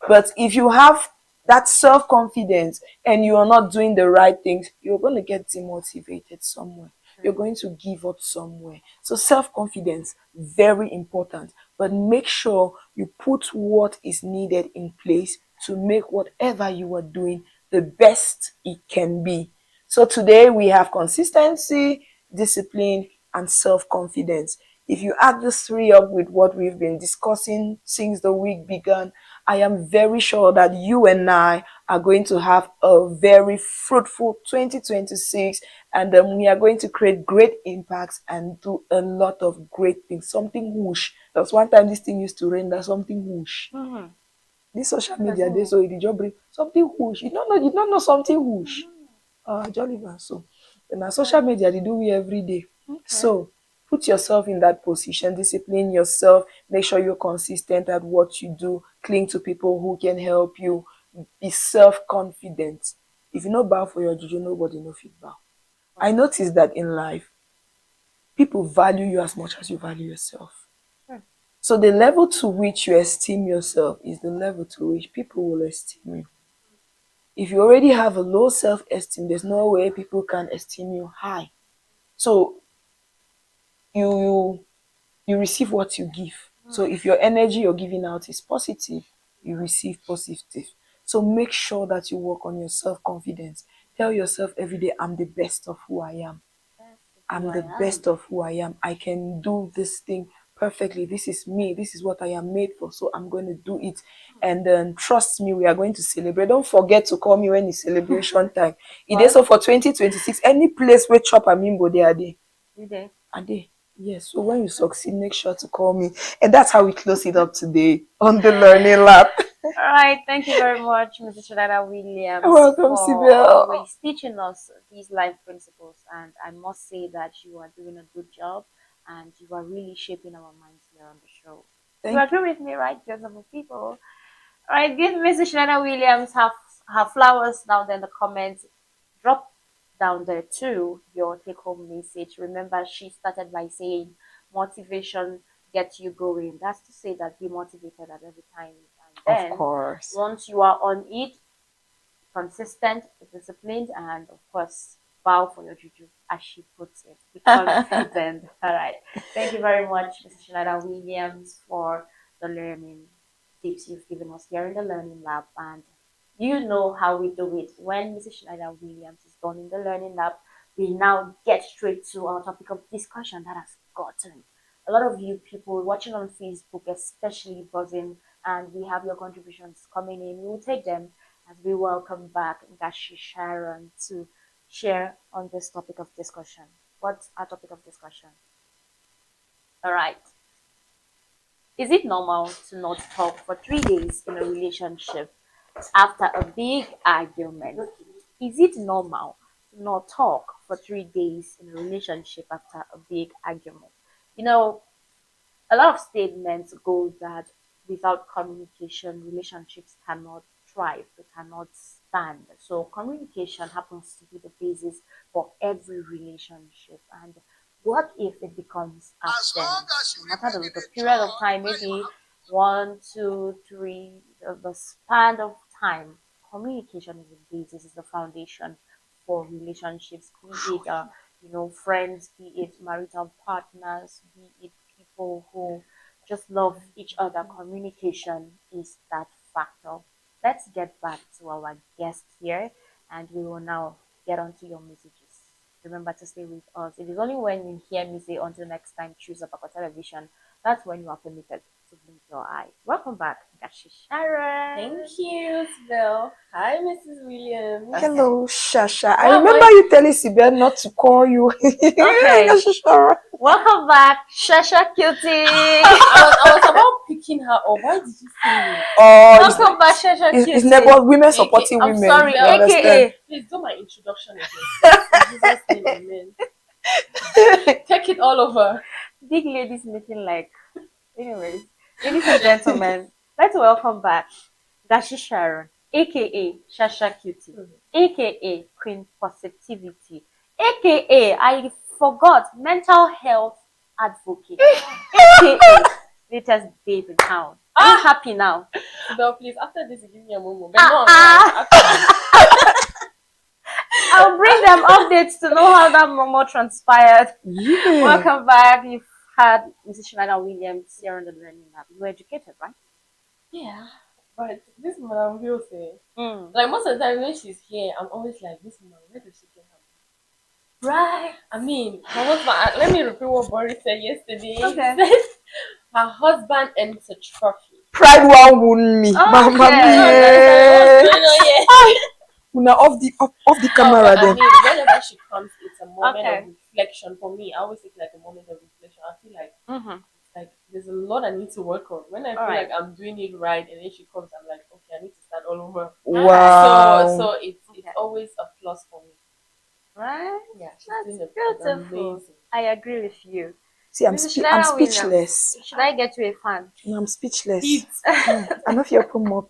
But if you have that self-confidence and you are not doing the right things, you're going to get demotivated somewhere. You're going to give up somewhere. So self-confidence, very important. But make sure you put what is needed in place to make whatever you are doing the best it can be. So today we have consistency, discipline, and self-confidence. If you add these 3 up with what we've been discussing since the week began, I am very sure that you and I are going to have a very fruitful 2026, and we are going to create great impacts and do a lot of great things. Something whoosh. That's one time this thing used to render something whoosh. This social media, they so it just bring something whoosh. You don't know something whoosh. Jolly man. So in our social media, they do it every day. So put yourself in that position, discipline yourself, make sure you're consistent at what you do, cling to people who can help you, be self-confident. If you no bow for your juju, nobody no fit bow. I noticed that in life, people value you as much as you value yourself. So the level to which you esteem yourself is the level to which people will esteem you. If you already have a low self-esteem, there's no way people can esteem you high. So you receive what you give. So if your energy you're giving out is positive, you receive positive. So make sure that you work on your self-confidence. Tell yourself every day, I'm the best of who I am. I'm the best of who I am. I can do this thing perfectly. This is me. This is what I am made for. So I'm going to do it. And then trust me, we are going to celebrate. Don't forget to call me when it's celebration time. It is so for 2026. Any place where chop and mimbo they are there. Are they? Yes. So when you succeed, make sure to call me. And that's how we close it up today on the Learning Lab. All right. Thank you very much, Mrs. Shadada Williams. Welcome, for Sibel. always teaching us these life principles. And I must say that you are doing a good job and you are really shaping our minds here on the show. You agree with me, right, beautiful people? All right. Give Mrs. Shadada Williams her flowers down there in the comments. Drop down there too your take-home message. Remember, she started by saying motivation gets you going. That's to say that be motivated at every time and then of course, once you are on it, consistent, disciplined, and of course, bow for your juju, as she puts it. Be confident. All right. Thank you very much, Mrs. Schneider Williams, for the learning tips you've given us here in the Learning Lab. And you know how we do it. When Mrs. Schneider Williams is done in the Learning Lab, we now get straight to our topic of discussion that has gotten a lot of you people watching on Facebook, especially buzzing, and we have your contributions coming in. We'll take them as we welcome back Gashi Sharon to share on this topic of discussion. What's our topic of discussion? All right. Is it normal to not talk for 3 days in a relationship after a big argument? Is it normal to not talk for 3 days in a relationship after a big argument? You know, a lot of statements go that without communication, relationships cannot thrive, they cannot stand. So communication happens to be the basis for every relationship. And what if it becomes absent? No matter the period of time, maybe 1, 2, 3, the span of time, communication is the basis, is the foundation for relationships, be it friends, be it marital partners, be it people who just love each other. Communication is that factor. Let's get back to our guest here, and we will now get onto your messages. Remember to stay with us. It is only when you hear me say until next time, choose a television, that's when you are permitted to blink your eye. Welcome back, Gashi Sharon. Thank you, Sibel. Hi, Mrs. Williams. Hello, Shasha. I remember you telling Sibel not to call you. Okay. Welcome back, Shasha Cutie. I was about picking her up. Why did you say it? Oh, welcome back, Shasha Cutie. It's never women supporting I'm women. sorry, AKA. Please do my introduction again. In Jesus' name, amen. Take it all over. Big ladies meeting like. Anyways, ladies and gentlemen, let's welcome back Gashi Sharon, aka Shasha Cutie, aka Queen Positivity, aka I forgot mental health advocate, aka latest babe in town. I'm happy now. Well, please, after this, give me a moment. I'll bring them updates to know how that momo transpired. Yeah. Welcome back. You've had Mrs. Schneider Williams here on the Learning Lab. You were educated, right? Yeah. But this Madam will say, like most of the time when she's here, I'm always like, this woman, where does she get her? Right. I mean, her husband, let me repeat what Boris said yesterday. Okay. He said, her husband earns a trophy. Pride one wound me. Mama mia. Una off the camera then. I mean, whenever she comes, it's a moment of reflection for me. I always take like a moment of reflection. I feel like like there's a lot I need to work on. When I feel like I'm doing it right, and then she comes, I'm like, okay, I need to start all over. Wow. So it's always a plus for me. Right? Yeah, she's That's doing beautiful. amazing. I agree with you. See, I'm speechless. Should I get you a fan? No, I'm speechless. I know if you open up.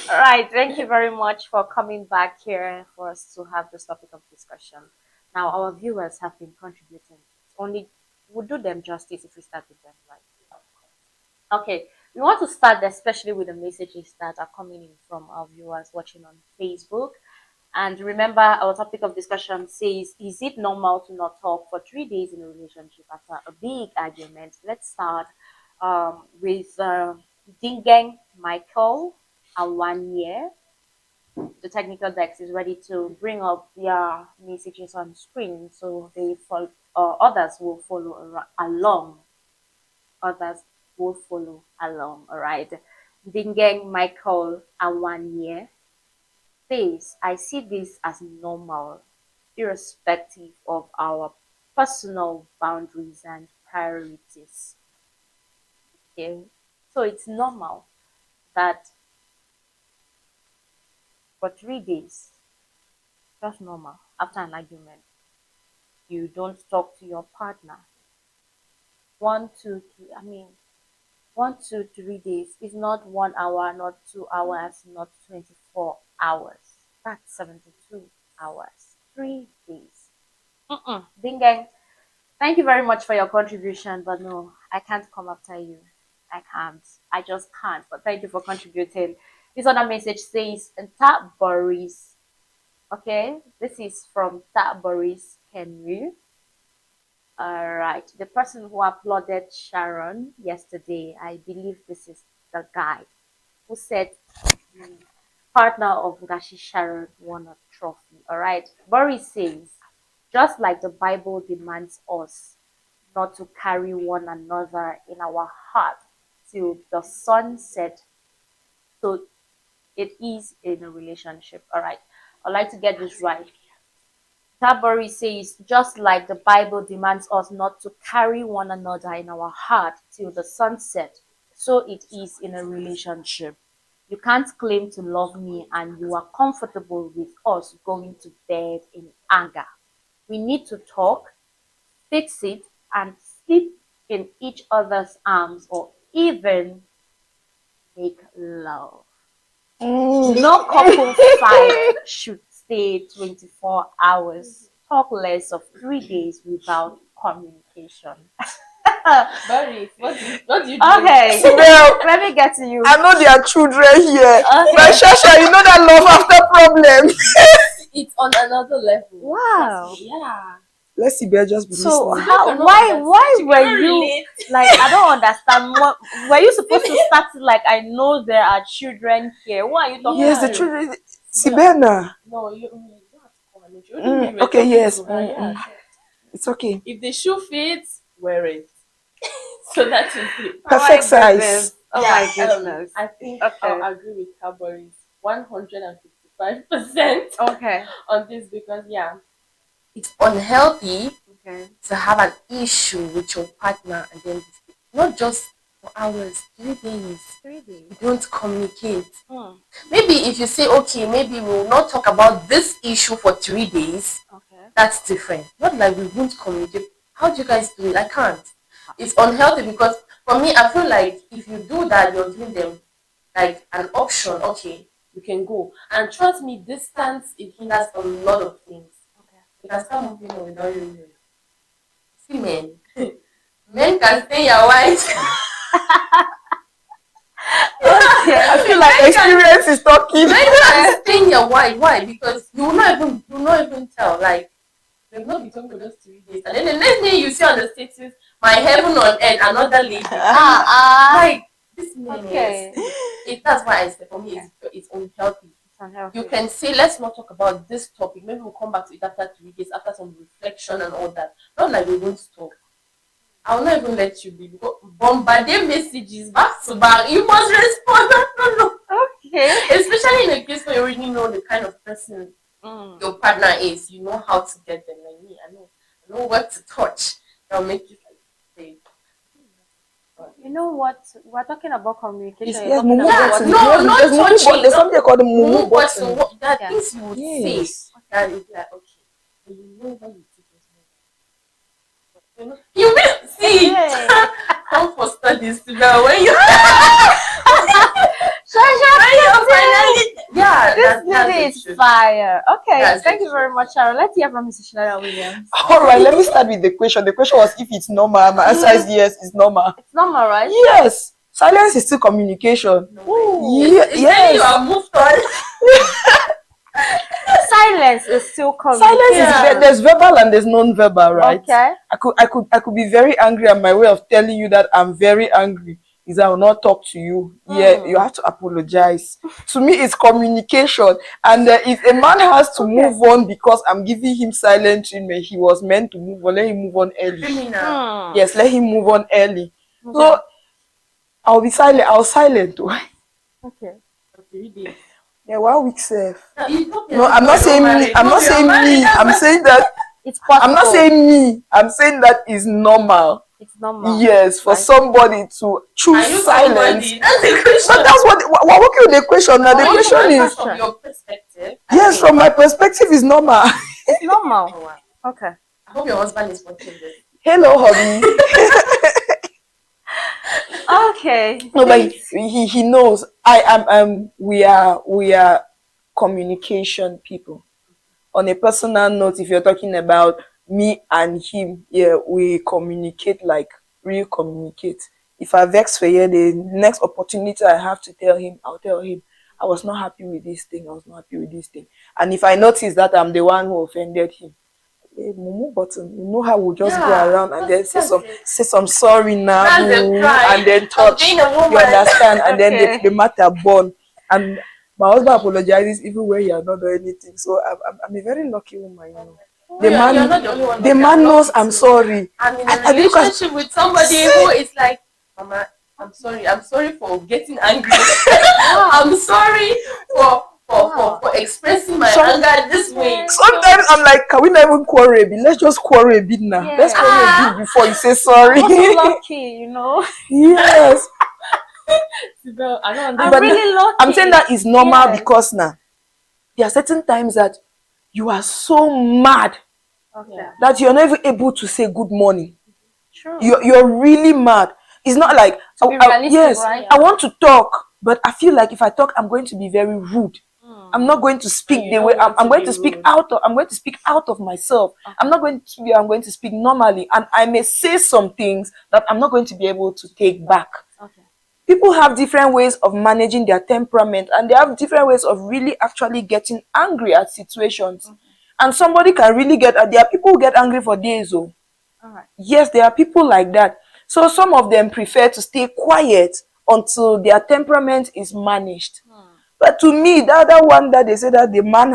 All right. Thank you very much for coming back here for us to have this topic of discussion. Now, our viewers have been contributing. We'll do them justice if we start with them, right? Okay. We want to start especially with the messages that are coming in from our viewers watching on Facebook. And remember, our topic of discussion says, is it normal to not talk for 3 days in a relationship after a big argument? Let's start with Dingeng Michael Awanye. The technical desk is ready to bring up their messages on screen, so others will follow along. Others will follow along. All right. Dingeng Michael Awanye says, I see this as normal, irrespective of our personal boundaries and priorities. Okay, so it's normal that for 3 days, just normal, after an argument, you don't talk to your partner. 1, 2, 3, 1, 2, 3 days is not 1 hour, not 2 hours, not 24 hours. That's 72 hours. 3 days. Ding gang. Thank you very much for your contribution, but no, I can't come after you. I can't. I just can't. But thank you for contributing. This other message says, Tap Boris. Okay, this is from Tap Boris Kenwu. Alright, the person who applauded Sharon yesterday, I believe this is the guy who said the partner of Gashi Sharon won a trophy. Alright, Boris says, just like the Bible demands us not to carry one another in our heart till the sun set, so it is in a relationship. Alright, I'd like to get this right. Tabori says, just like the Bible demands us not to carry one another in our heart till the sunset, so it is in a relationship. You can't claim to love me and you are comfortable with us going to bed in anger. We need to talk, fix it, and sleep in each other's arms or even make love. No couple fight should stay 24 hours. Talk less of 3 days without communication. Boris, what do you do? Okay, Well, let me get to you. I know there are children here. Okay. But Shasha, you know that love after problem. It's on another level. Wow. Yeah. Let's see, Bear, just be So listening. why were you like? I don't understand. What were you supposed to start like? I know there are children here. Why are you talking? Yes, the to? children. Sibena. No, you don't have to call me. Okay, yes. Yeah. It's okay. If the shoe fits, wear it. So that is it. Perfect size. Oh Yeah, my goodness. I think Okay. I'll agree with Cowboys 155% Okay. on this because it's unhealthy to have an issue with your partner and then not just for hours, 3 days. 3 days. You don't communicate. Maybe if you say, okay, maybe we will not talk about this issue for 3 days. Okay. That's different. Not like we won't communicate. How do you guys do it? I can't. It's unhealthy because for me, I feel like if you do that, you're giving them like an option. Okay, you can go. And trust me, distance, it hinders a lot of things. Okay. You can start moving on without you. See, men. Men can stay your wife. I feel like experience is talking. Men can stay your wife. Why? Because you will not even tell. Like, they will not be talking for those 3 days. And then the next day you see on the status, my heaven on earth, another lady. Like, this man that's why I say for me it's unhealthy. You can say, let's not talk about this topic. Maybe we'll come back to it after 3 days, after some reflection and all that. Not like we won't stop. I will not even let you be because bombarding messages back to back. You must respond. No. Okay. Especially in a case where you already know the kind of person your partner is. You know how to get them. Like me, I know what to touch. That'll make you say. You know what? We're talking about communication. Yes, You're talking Mumu about button. not touching. There's something called the Mumu button. There are things you would say that is like, okay, but you know when you take it. You will see. Come for studies now when you. This lady is fire. Okay, thank you very much, Sharon. Let's hear from Mrs. Shinada Williams. All right, let me start with the question. The question was if it's normal. My answer is yes, it's normal. It's normal, right? Yes. Silence is still communication. Yes. You are moved on. Silence is still communication. Silence is there's verbal and there's non-verbal, right? Okay. I could be very angry, and my way of telling you that I'm very angry is I will not talk to you. Yeah, you have to apologize. To me, it's communication. And if a man has to move on because I'm giving him silent treatment, he was meant to move on. Let him move on early. Yes, let him move on early. Okay. So I'll be silent. I'll silent. Okay. Yeah, 1 week safe. No, I'm not saying me. I'm not saying me. I'm saying that it's possible. I'm not saying me. I'm saying that is normal. It's normal. Yes, for somebody to choose silence. That's the question. But that's what we're working on the question now. The question is from your perspective. Yes, from my perspective, is normal. It's normal. Oh, wow. Okay. I hope your husband is watching this. Hello, hubby. Okay. No, but he knows. We are communication people. On a personal note, if you're talking about me and him, yeah, we communicate like real communicate. if I vex for you, the next opportunity I have to tell him, I'll tell him, I was not happy with this thing. I was not happy with this thing. And if I notice that I'm the one who offended him, hey, Mumu button, you know how we'll just go around and then say some sorry now, and then touch. You understand? And then the matter born. And my husband apologizes even when he has not done anything. So I'm a very lucky woman, you know. The man knows I'm sorry. I'm in a relationship with somebody who is like, Mama, I'm sorry for getting angry. I'm sorry for expressing my anger this way. Sometimes I'm like, can we not even quarrel a bit? Let's just quarrel a bit now. Let's quarrel a bit before you say sorry. I'm so lucky, you know. Yes. I'm really lucky. I'm saying that is normal because now there are certain times that you are so mad that you're not even able to say good morning. True. You're really mad. It's not like right? I want to talk, but I feel like if I talk, I'm going to be very rude. I'm not going to speak the way I'm going to speak out of. I'm going to speak out of myself. I'm not going to be. I'm going to speak normally, and I may say some things that I'm not going to be able to take back. Okay. People have different ways of managing their temperament, and they have different ways of really actually getting angry at situations. And somebody can really get. There are people who get angry for days, oh. Alright. Yes, there are people like that. So some of them prefer to stay quiet until their temperament is managed. But to me, the other one that they say that the man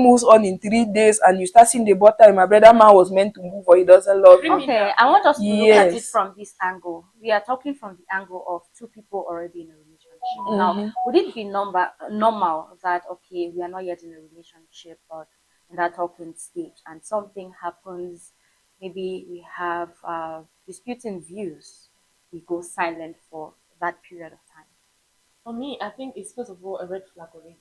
moves on in 3 days and you start seeing the butter, my brother man was meant to move or he doesn't love you. Okay, I want us to look at it from this angle. We are talking from the angle of two people already in a relationship. Now, would it be normal that, okay, we are not yet in a relationship, but in that talking stage and something happens, maybe we have disputing views, we go silent for that period of time? For me, I think it's first of all a red flag already.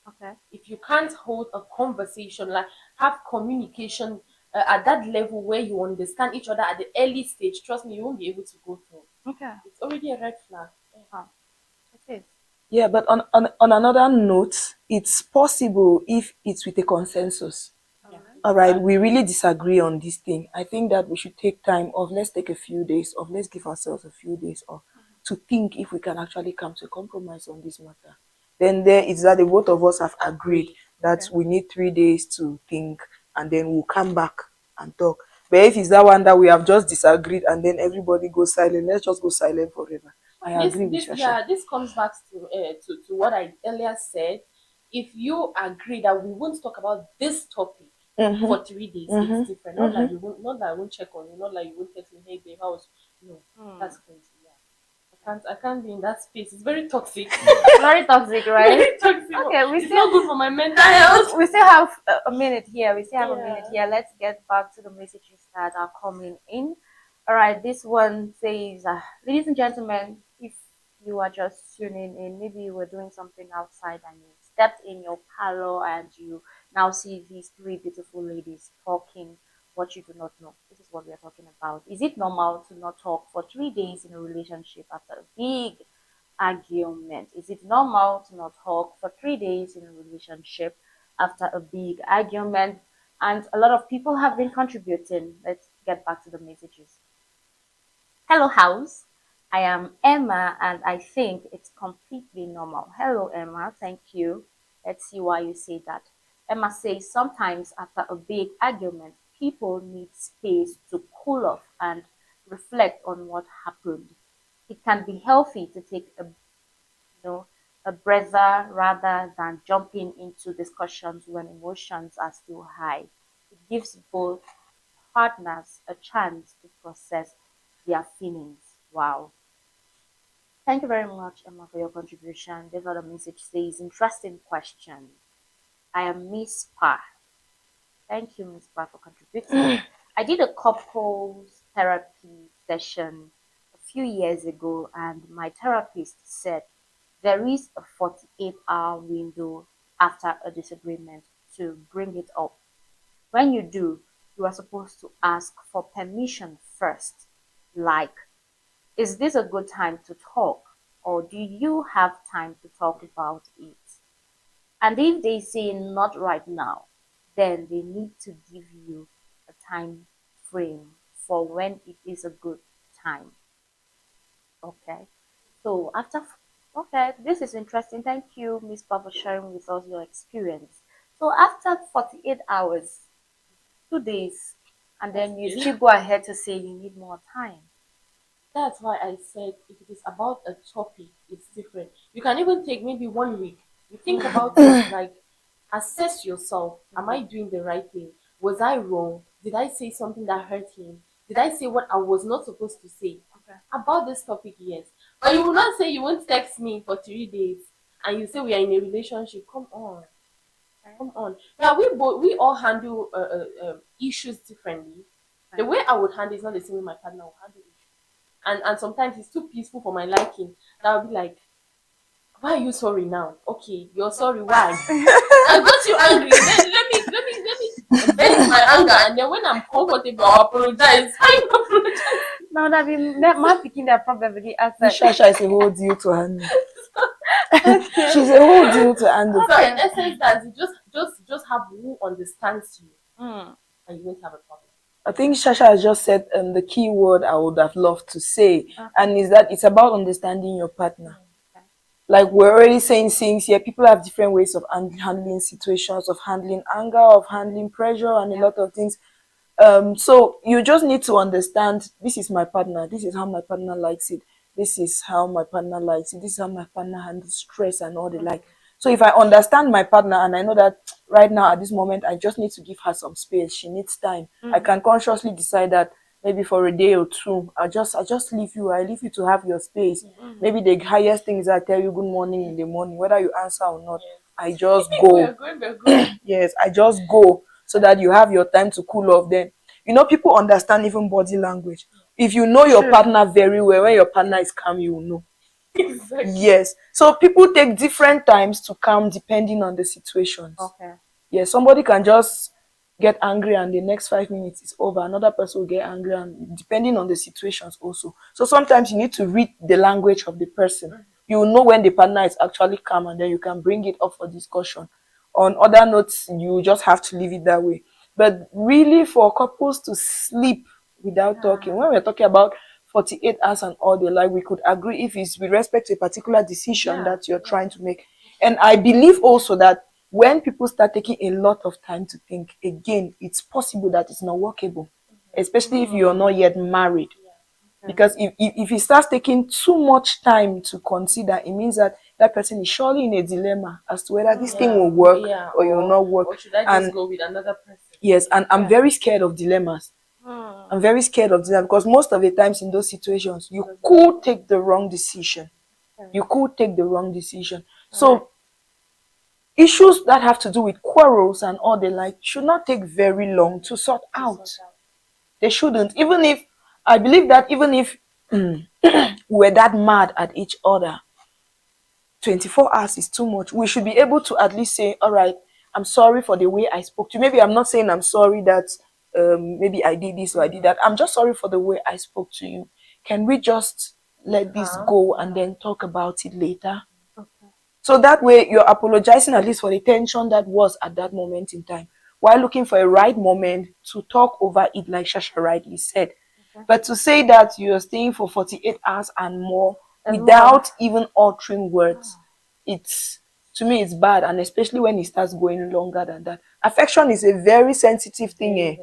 Okay. If you can't hold a conversation, like have communication at that level where you understand each other at the early stage, trust me, you won't be able to go through. Okay. It's already a red flag. It is. Yeah, but on another note, it's possible if it's with a consensus. All right, we really disagree on this thing. I think that we should take time off. Let's take a few days off. Let's give ourselves a few days off to think if we can actually come to a compromise on this matter. Then there is that the both of us have agreed that we need 3 days to think and then we'll come back and talk. But if it's that one that we have just disagreed and then everybody goes silent, let's just go silent forever. I agree with Shasha. This comes back to what I earlier said. If you agree that we won't talk about this topic for 3 days, it's different. Not that I won't check on you, not like you won't text me, hey babe, how was that's crazy. I can't be in that space. It's very toxic. Very toxic, right? Very toxic. Okay, it's not good for my mental health. We still have a minute here. Let's get back to the messages that are coming in. All right, this one says, ladies and gentlemen, if you are just tuning in, maybe you were doing something outside and you stepped in your parlor and you now see these three beautiful ladies talking what you do not know. This is what we are talking about. Is it normal to not talk for 3 days in a relationship after a big argument? Is it normal to not talk for 3 days in a relationship after a big argument? And a lot of people have been contributing. Let's get back to the messages. Hello, house. I am Emma, and I think it's completely normal. Hello, Emma. Thank you. Let's see why you say that. Emma says sometimes after a big argument, people need space to cool off and reflect on what happened. It can be healthy to take a breather rather than jumping into discussions when emotions are still high. It gives both partners a chance to process their feelings. Wow. Thank you very much, Emma, for your contribution. This other message says, interesting question. I am Miss Pa. Thank you, Miss Pa, for contributing. I did a couples therapy session a few years ago, and my therapist said there is a 48-hour window after a disagreement to bring it up. When you do, you are supposed to ask for permission first, like, is this a good time to talk, or do you have time to talk about it? And if they say not right now, then they need to give you a time frame for when it is a good time. Okay. So okay, this is interesting. Thank you, Miss Pa, for sharing with us your experience. So after 48 hours, 2 days, and then you still go ahead to say you need more time. That's why I said if it is about a topic, it's different. You can even take maybe 1 week. You think about it, like assess yourself. Am I doing the right thing? Was I wrong? Did I say something that hurt him? Did I say what I was not supposed to say? Okay. About this topic, yes. But you will not say you won't text me for 3 days and you say we are in a relationship. Come on. Come on. Yeah, we all handle issues differently. The way I would handle is not the same way my partner will handle it. And sometimes it's too peaceful for my liking. That would be like, why are you sorry now? Okay, you're sorry. Why? I got you angry. Then let me vent my anger, and then when I'm comfortable, I'll apologize. I apologize. Now that we not picking that problem again, Shasha is a whole deal to handle. She's a whole deal to handle. So in essence, that you just have who understands you, and you won't have a problem. I think Shasha has just said the key word I would have loved to say, and is that it's about understanding your partner. Like we're already saying things here, people have different ways of handling situations, of handling anger, of handling pressure, and a lot of things. So you just need to understand, this is my partner, this is how my partner likes it, this is how my partner likes it, this is how my partner handles stress and all the like. So if I understand my partner and I know that right now at this moment I just need to give her some space, she needs time, I can consciously decide that maybe for a day or two, I just leave you. I leave you to have your space. Maybe the highest thing is I tell you good morning in the morning, whether you answer or not. I just go. We're going. Yes, I just go so that you have your time to cool off. Then, people understand even body language. If you know your partner very well, when your partner is calm, you will know. Exactly. Yes. So people take different times to calm depending on the situations. Okay. Yes, somebody can just get angry and the next 5 minutes is over. Another person will get angry, and depending on the situations also. So sometimes you need to read the language of the person. You will know when the partner is actually calm, and then you can bring it up for discussion. On other notes, you just have to leave it that way. But really, for couples to sleep without talking, when we're talking about 48 hours and all the like, we could agree if it's with respect to a particular decision that you're trying to make. And I believe also that when people start taking a lot of time to think, again, it's possible that it's not workable, especially if you're not yet married. Because if it starts taking too much time to consider, it means that that person is surely in a dilemma as to whether this thing will work or it will not work. Or should I just go with another person? Yes, and I'm very scared of dilemmas. I'm very scared of dilemmas because most of the times in those situations, you could take the wrong decision. You could take the wrong decision. So issues that have to do with quarrels and all the like should not take very long to sort out. They shouldn't. Even if, I believe that even if we're that mad at each other, 24 hours is too much. We should be able to at least say, all right, I'm sorry for the way I spoke to you. Maybe I'm not saying I'm sorry that maybe I did this or I did that. I'm just sorry for the way I spoke to you. Can we just let this go and then talk about it later? So that way you're apologizing at least for the tension that was at that moment in time, while looking for a right moment to talk over it, like Shasha rightly said. But to say that you're staying for 48 hours and more without even uttering words, to me it's bad, and especially when it starts going longer than that. Affection is a very sensitive thing.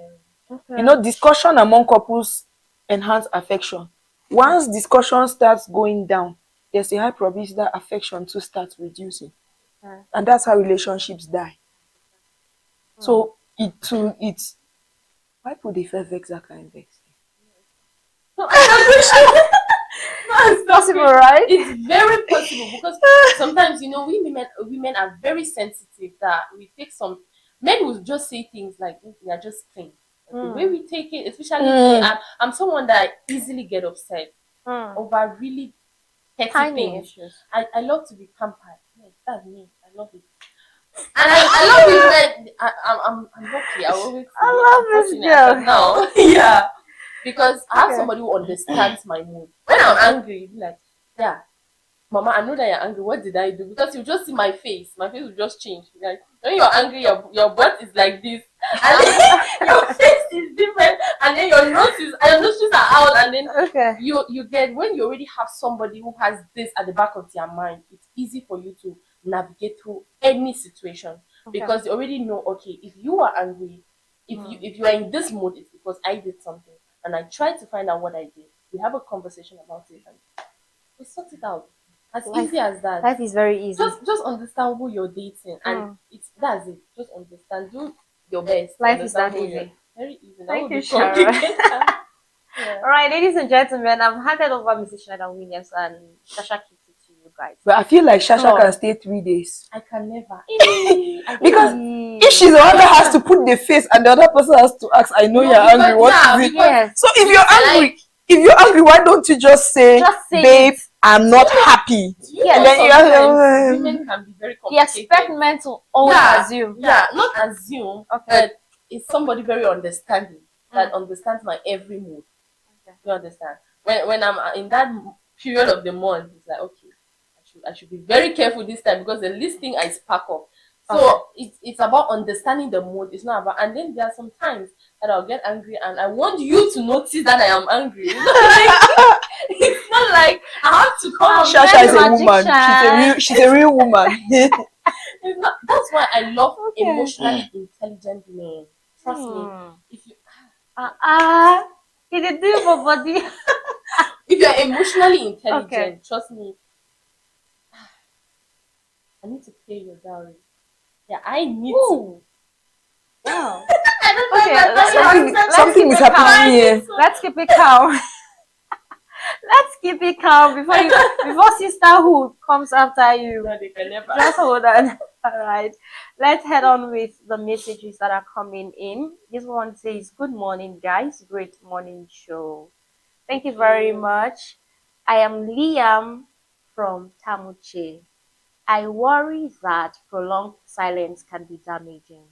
Discussion among couples enhance affection. Once discussion starts going down, there's a high probability that affection too starts reducing. And that's how relationships die. So it's why would they feel vex that kind of vex? No, it's possible, right? It's very possible because sometimes we women are very sensitive, that we take some men will just say things like we are just plain. The way we take it, especially me, I'm someone that easily get upset over really petty things. I love to be pampered. Yes, that's me. I love it. And I love it when I'm lucky. I love this girl now. Yeah. Because I have somebody who understands my mood. When I'm angry, like, yeah, Mama, I know that you're angry. What did I do? Because you just see my face. My face will just change. Like, when you're angry, your butt is like this. And your face is different. and then your nostrils are out, and then you get, when you already have somebody who has this at the back of their mind, it's easy for you to navigate through any situation because you already know, okay, if you are angry, if you are in this mood, it's because I did something, and I try to find out what I did. We have a conversation about it, and we sort it out. As easy as that. Life is very easy. Just understand who you're dating, and that's it. Just understand. Do your best. Life is that easy. Very easy. Thank you, Shara. All right, ladies and gentlemen, I've handed over Mrs. Schneider Williams and Shasha Kitty to you guys. But I feel like Shasha can stay 3 days. I can never. Because if she's the one that has to put the face and the other person has to ask, I know you're angry, what is it? Yes. So if you're angry, why don't you just say babe, I'm not happy? Yeah, then women can be very complicated. You expect men to always assume. Yeah, not assume. But it's somebody very understanding that understands my every mood. You understand? When I'm in that period of the month, it's like, okay, I should be very careful this time because the least thing I spark up. So it's about understanding the mood. It's not about, and then there are some times that I'll get angry and I want you to notice that I am angry. It's not like I have to come. Shasha is a woman. She's a real woman. It's not, that's why I love emotionally intelligent men. Trust me. If you It do for body. If you're emotionally intelligent, trust me. I need to pay your dowry. Yeah, I need to. Wow. Something is happening here. Let's keep it calm. Let's keep it calm before sisterhood comes after you. No, they can never. Just hold on. All right. Let's head on with the messages that are coming in. This one says, "Good morning, guys. Great morning show. Thank you very much. I am Liam from Tamuche. I worry that prolonged silence can be damaging.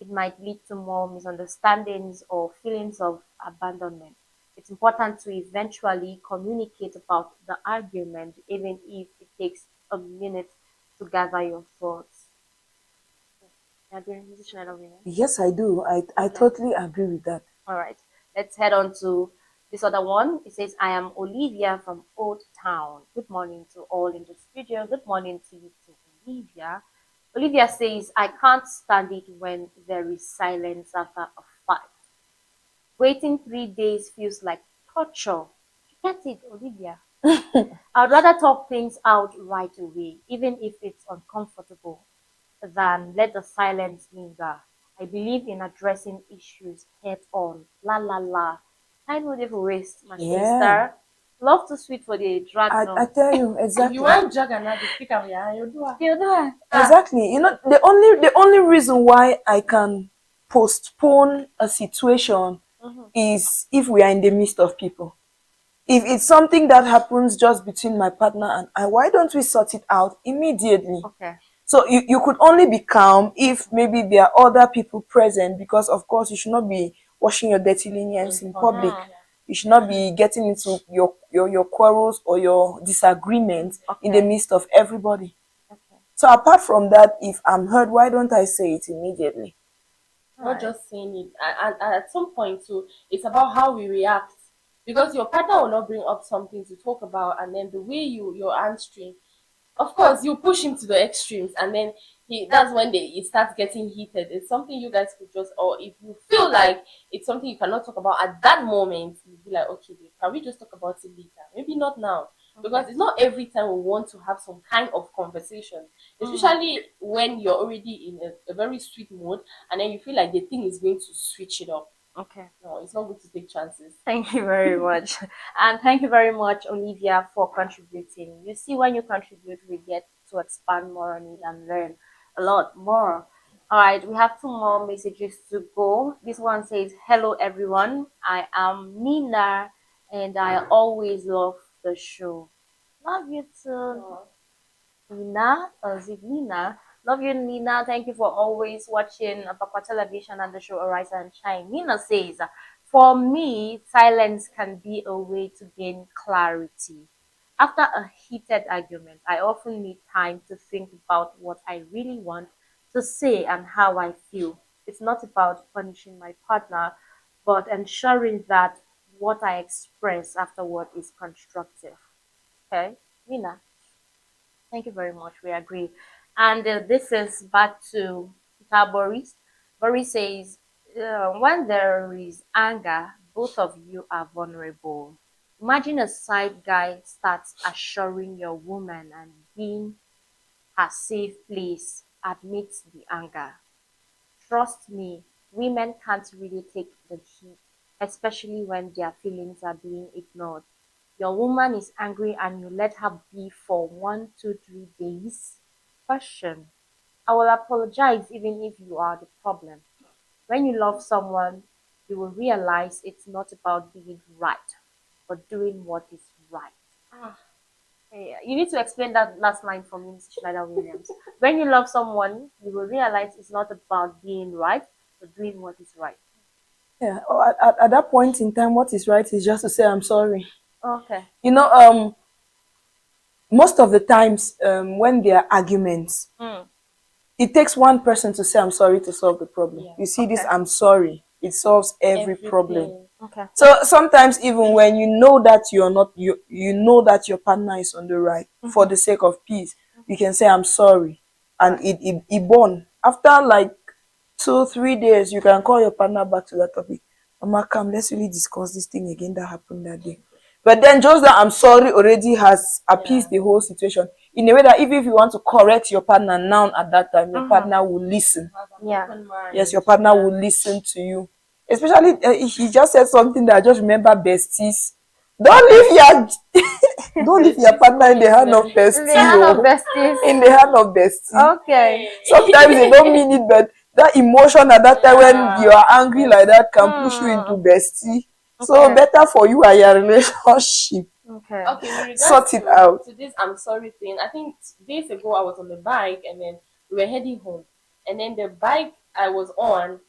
It might lead to more misunderstandings or feelings of abandonment. It's important to eventually communicate about the argument, even if it takes a minute to gather your thoughts." Yes, I do. I totally agree with that. All right. Let's head on to this other one. It says, "I am Olivia from Old Town. Good morning to all in the studio. Good morning to you too, Olivia." Olivia says, "I can't stand it when there is silence after a fight. Waiting 3 days feels like torture." You get it, Olivia? "I'd rather talk things out right away, even if it's uncomfortable, than let the silence linger. I believe in addressing issues head on. La la la. I know they've waste, my sister. Love to sweet for the drag. I tell you exactly. You want drag and not pick up, you do it. Exactly. You know, the only reason why I can postpone a situation is if we are in the midst of people. If it's something that happens just between my partner and I, why don't we sort it out immediately? Okay. So you could only be calm if maybe there are other people present, because of course you should not be washing your dirty linens in public. You should not be getting into your quarrels or your disagreements in the midst of everybody. Okay. So apart from that, if I'm hurt, why don't I say it immediately? Not just saying it. And at some point too, it's about how we react. Because your partner will not bring up something to talk about, and then the way you're answering, of course, you push him to the extremes, and then that's when it starts getting heated. It's something you guys could just, or if you feel like it's something you cannot talk about at that moment, you'll be like, okay, babe, can we just talk about it later? Maybe not now. Because it's not every time we want to have some kind of conversation, especially when you're already in a very sweet mood, and then you feel like the thing is going to switch it up. Okay. No, it's not good to take chances. Thank you very much. And thank you very much, Olivia, for contributing. You see, when you contribute, we get to expand more on it and learn a lot more. All right, we have 2 more messages to go. This one says, "Hello, everyone. I am Nina, and I always love the show." Love you too, Nina. Or is it Nina? Love you, Nina. Thank you for always watching Abakwa Television and the show Arise and Shine. Nina says, "For me, silence can be a way to gain clarity. After a heated argument, I often need time to think about what I really want to say and how I feel. It's not about punishing my partner, but ensuring that what I express afterward is constructive. Okay, Nina, thank you very much. We agree. And this is back to Boris. Boris says, when there is anger, both of you are vulnerable. Imagine a side guy starts assuring your woman and being her safe place amidst the anger. Trust me, women can't really take the heat, especially when their feelings are being ignored. Your woman is angry and you let her be for 1, 2, 3 days? Question. I will apologize even if you are the problem. When you love someone, you will realize it's not about being right, but doing what is right. Yeah, you need to explain that last line for me, Mr. Schneider Williams. When you love someone, you will realize it's not about being right, but doing what is right. Yeah, at that point in time, what is right is just to say, I'm sorry. Okay. You know, most of the times when there are arguments, it takes one person to say, I'm sorry to solve the problem. Yeah. You see, this, I'm sorry, it solves every problem. Okay. So sometimes even when you know that you're not, you know that your partner is on the right, for the sake of peace, you can say, I'm sorry. And it born. After like 2, 3 days, you can call your partner back to that topic. Mama, come, let's really discuss this thing again that happened that day. But then just that I'm sorry already has appeased the whole situation in a way that if you want to correct your partner now at that time, your partner will listen. Yeah. Yes, your partner will listen to you. Especially he just said something that I just remember besties. Don't leave your partner in the hand of besties. In the hand of besties. In the hand of besties. Okay. Sometimes they don't mean it, but that emotion at that time when you are angry like that can push you into bestie. So better for you and your relationship. Okay. Okay, sort it out. To this I'm sorry thing, I think days ago I was on the bike and then we were heading home. And then the bike I was on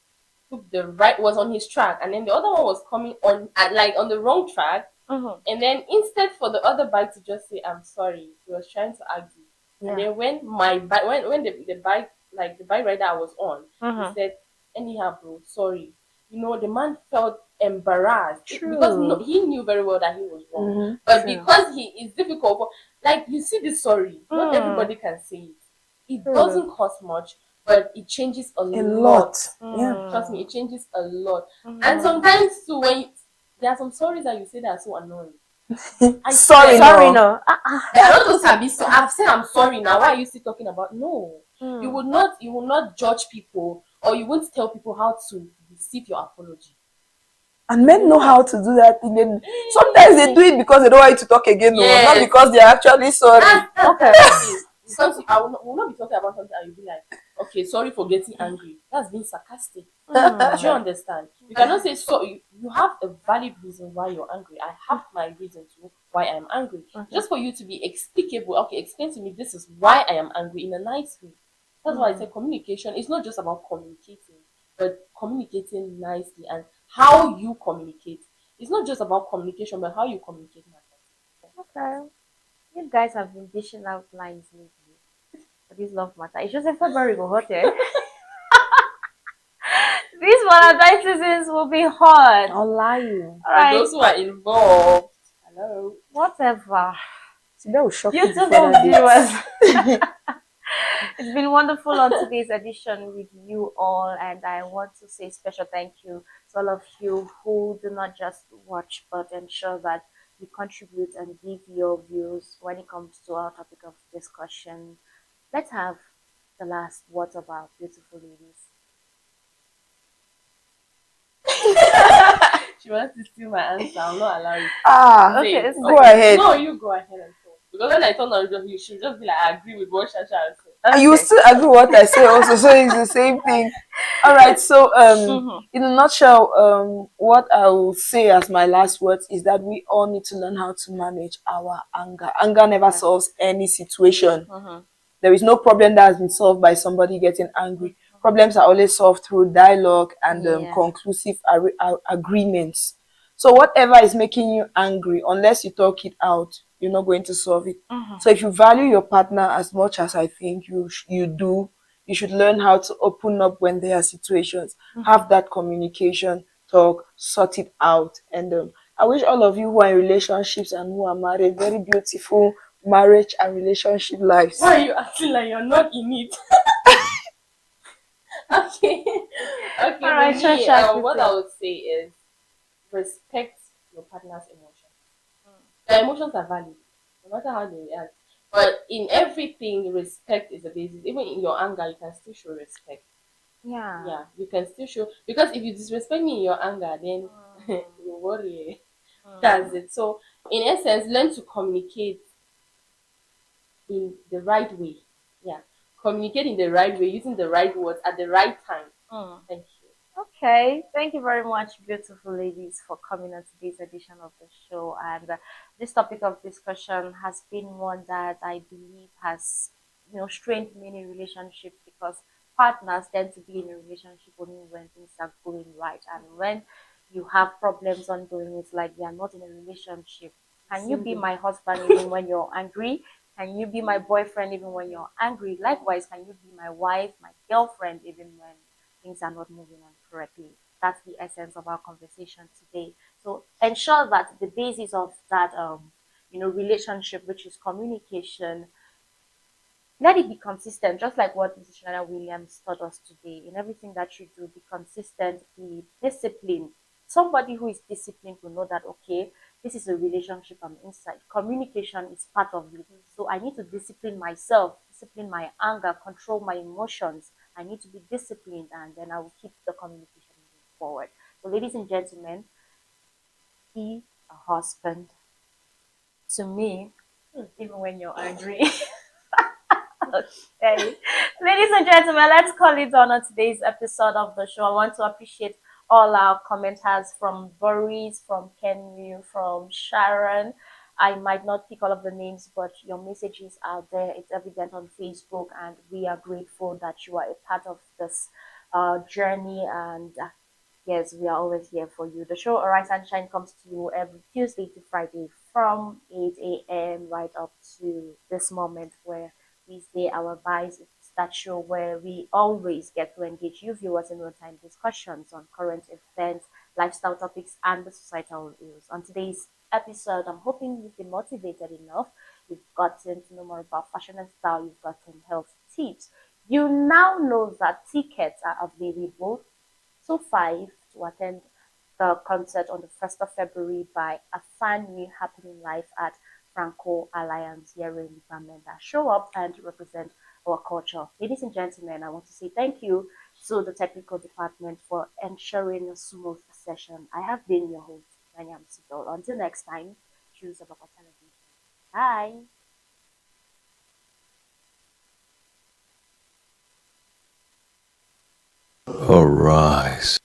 took the right, was on his track, and then the other one was coming on on the wrong track. And then instead for the other bike to just say I'm sorry, he was trying to argue. And then when my bike, when the bike, like the bike rider I was on, he said, anyhow bro, sorry. You know, the man felt embarrassed because he knew very well that he was wrong. But because he is difficult for, like, you see this sorry, not everybody can say it. It doesn't cost much, but it changes a lot. Yeah. Trust me, it changes a lot. And sometimes too, when there are some stories that you say that are so annoying. Sorry, no. I don't sabi, so I've said I'm sorry now. Why are you still talking about? No. You will not judge people, or you won't tell people how to receive your apology. And men know how to do that. Sometimes they do it because they don't want you to talk again, not because they're actually sorry. Okay. Something I will not be talking about something and you'll be like, okay, sorry for getting angry. That's being sarcastic. Do you understand? You cannot say so. You have a valid reason why you're angry. I have my reason to why I'm angry. Just for you to be explicable. Okay, explain to me this is why I am angry in a nice way. That's why I say communication is not just about communicating, but communicating nicely and how you communicate. It's not just about communication, but how you communicate. Okay. You guys have been dishing out lines lately for this love matter. It's just in February go hot, eh? These Valentine seasons will be hot. I'll lie you. Alright. Those who are involved. Hello. Whatever. See, that will shock you. Beautiful viewers. It's been wonderful on today's edition with you all, and I want to say special thank you to all of you who do not just watch but ensure that you contribute and give your views when it comes to our topic of discussion. Let's have the last words of our beautiful ladies. She wants to steal my answer. I'll not allow it. Okay, go ahead. No, you go ahead and talk. Because when I turn on you should just be like, I agree with what Shasha said. You still agree with what I say also, so it's the same thing. All right, so in a nutshell, what I will say as my last words is that we all need to learn how to manage our anger. Anger never solves any situation. There is no problem that has been solved by somebody getting angry. Problems are always solved through dialogue and conclusive agreements. So whatever is making you angry, unless you talk it out, you're not going to solve it. So if you value your partner as much as I think you do, you should learn how to open up when there are situations. Have that communication. talk, sort it out. And I wish all of you who are in relationships and who are married very beautiful marriage and relationship lives. Why are you acting like you're not in it? Okay. Okay, All right, for me, sure, what I would say is respect your partner's emotions. Their emotions are valid, no matter how they react. But in everything, respect is the basis. Even in your anger, you can still show respect. Yeah. Yeah, you can still show, because if you disrespect me in your anger, then you worry. That's it. So, in essence, learn to communicate in the right way. Yeah, communicate in the right way, using the right words at the right time. Thank you. Okay, thank you very much, beautiful ladies, for coming on today's edition of the show. And this topic of discussion has been one that I believe has, strained many relationships, because partners tend to be in a relationship only when things are going right, and when you have problems ongoing, it's like they are not in a relationship. Can you be my husband even when you're angry? Can you be my boyfriend even when you're angry? Likewise, can you be my wife, my girlfriend, even when things are not moving on correctly? That's the essence of our conversation today. So ensure that the basis of that relationship, which is communication, let it be consistent, just like what Mrs. Shana Williams taught us today. In everything that you do, be consistent, be disciplined. Somebody who is disciplined will know that, okay, this is a relationship I'm inside. Communication is part of it. So I need to discipline myself, discipline my anger, control my emotions. I need to be disciplined, and then I will keep the communication moving forward. So, ladies and gentlemen, be a husband to me, even when you're angry. Okay. Ladies and gentlemen, let's call it on today's episode of the show. I want to appreciate all our commenters, from Boris, from Kenyu, from Sharon. I might not pick all of the names, but your messages are there. It's evident on Facebook, and we are grateful that you are a part of this journey. And yes, we are always here for you. The show Arise and Shine comes to you every Tuesday to Friday from 8 a.m. right up to this moment where we say our buys. It's that show where we always get to engage you viewers in real-time discussions on current events, lifestyle topics, and the societal news. On today's episode, I'm hoping you've been motivated enough. You've gotten to know more about fashion and style. You've gotten health tips. You now know that tickets are available to 5 to attend the concert on the 1st of February by Afani, happening live at Franco Alliance here in Bamenda. Show up and represent our culture. Ladies and gentlemen, I want to say thank you to the technical department for ensuring a smooth session. I have been your host, Nanyam Sidol. Until next time, choose a television. Bye. Arise.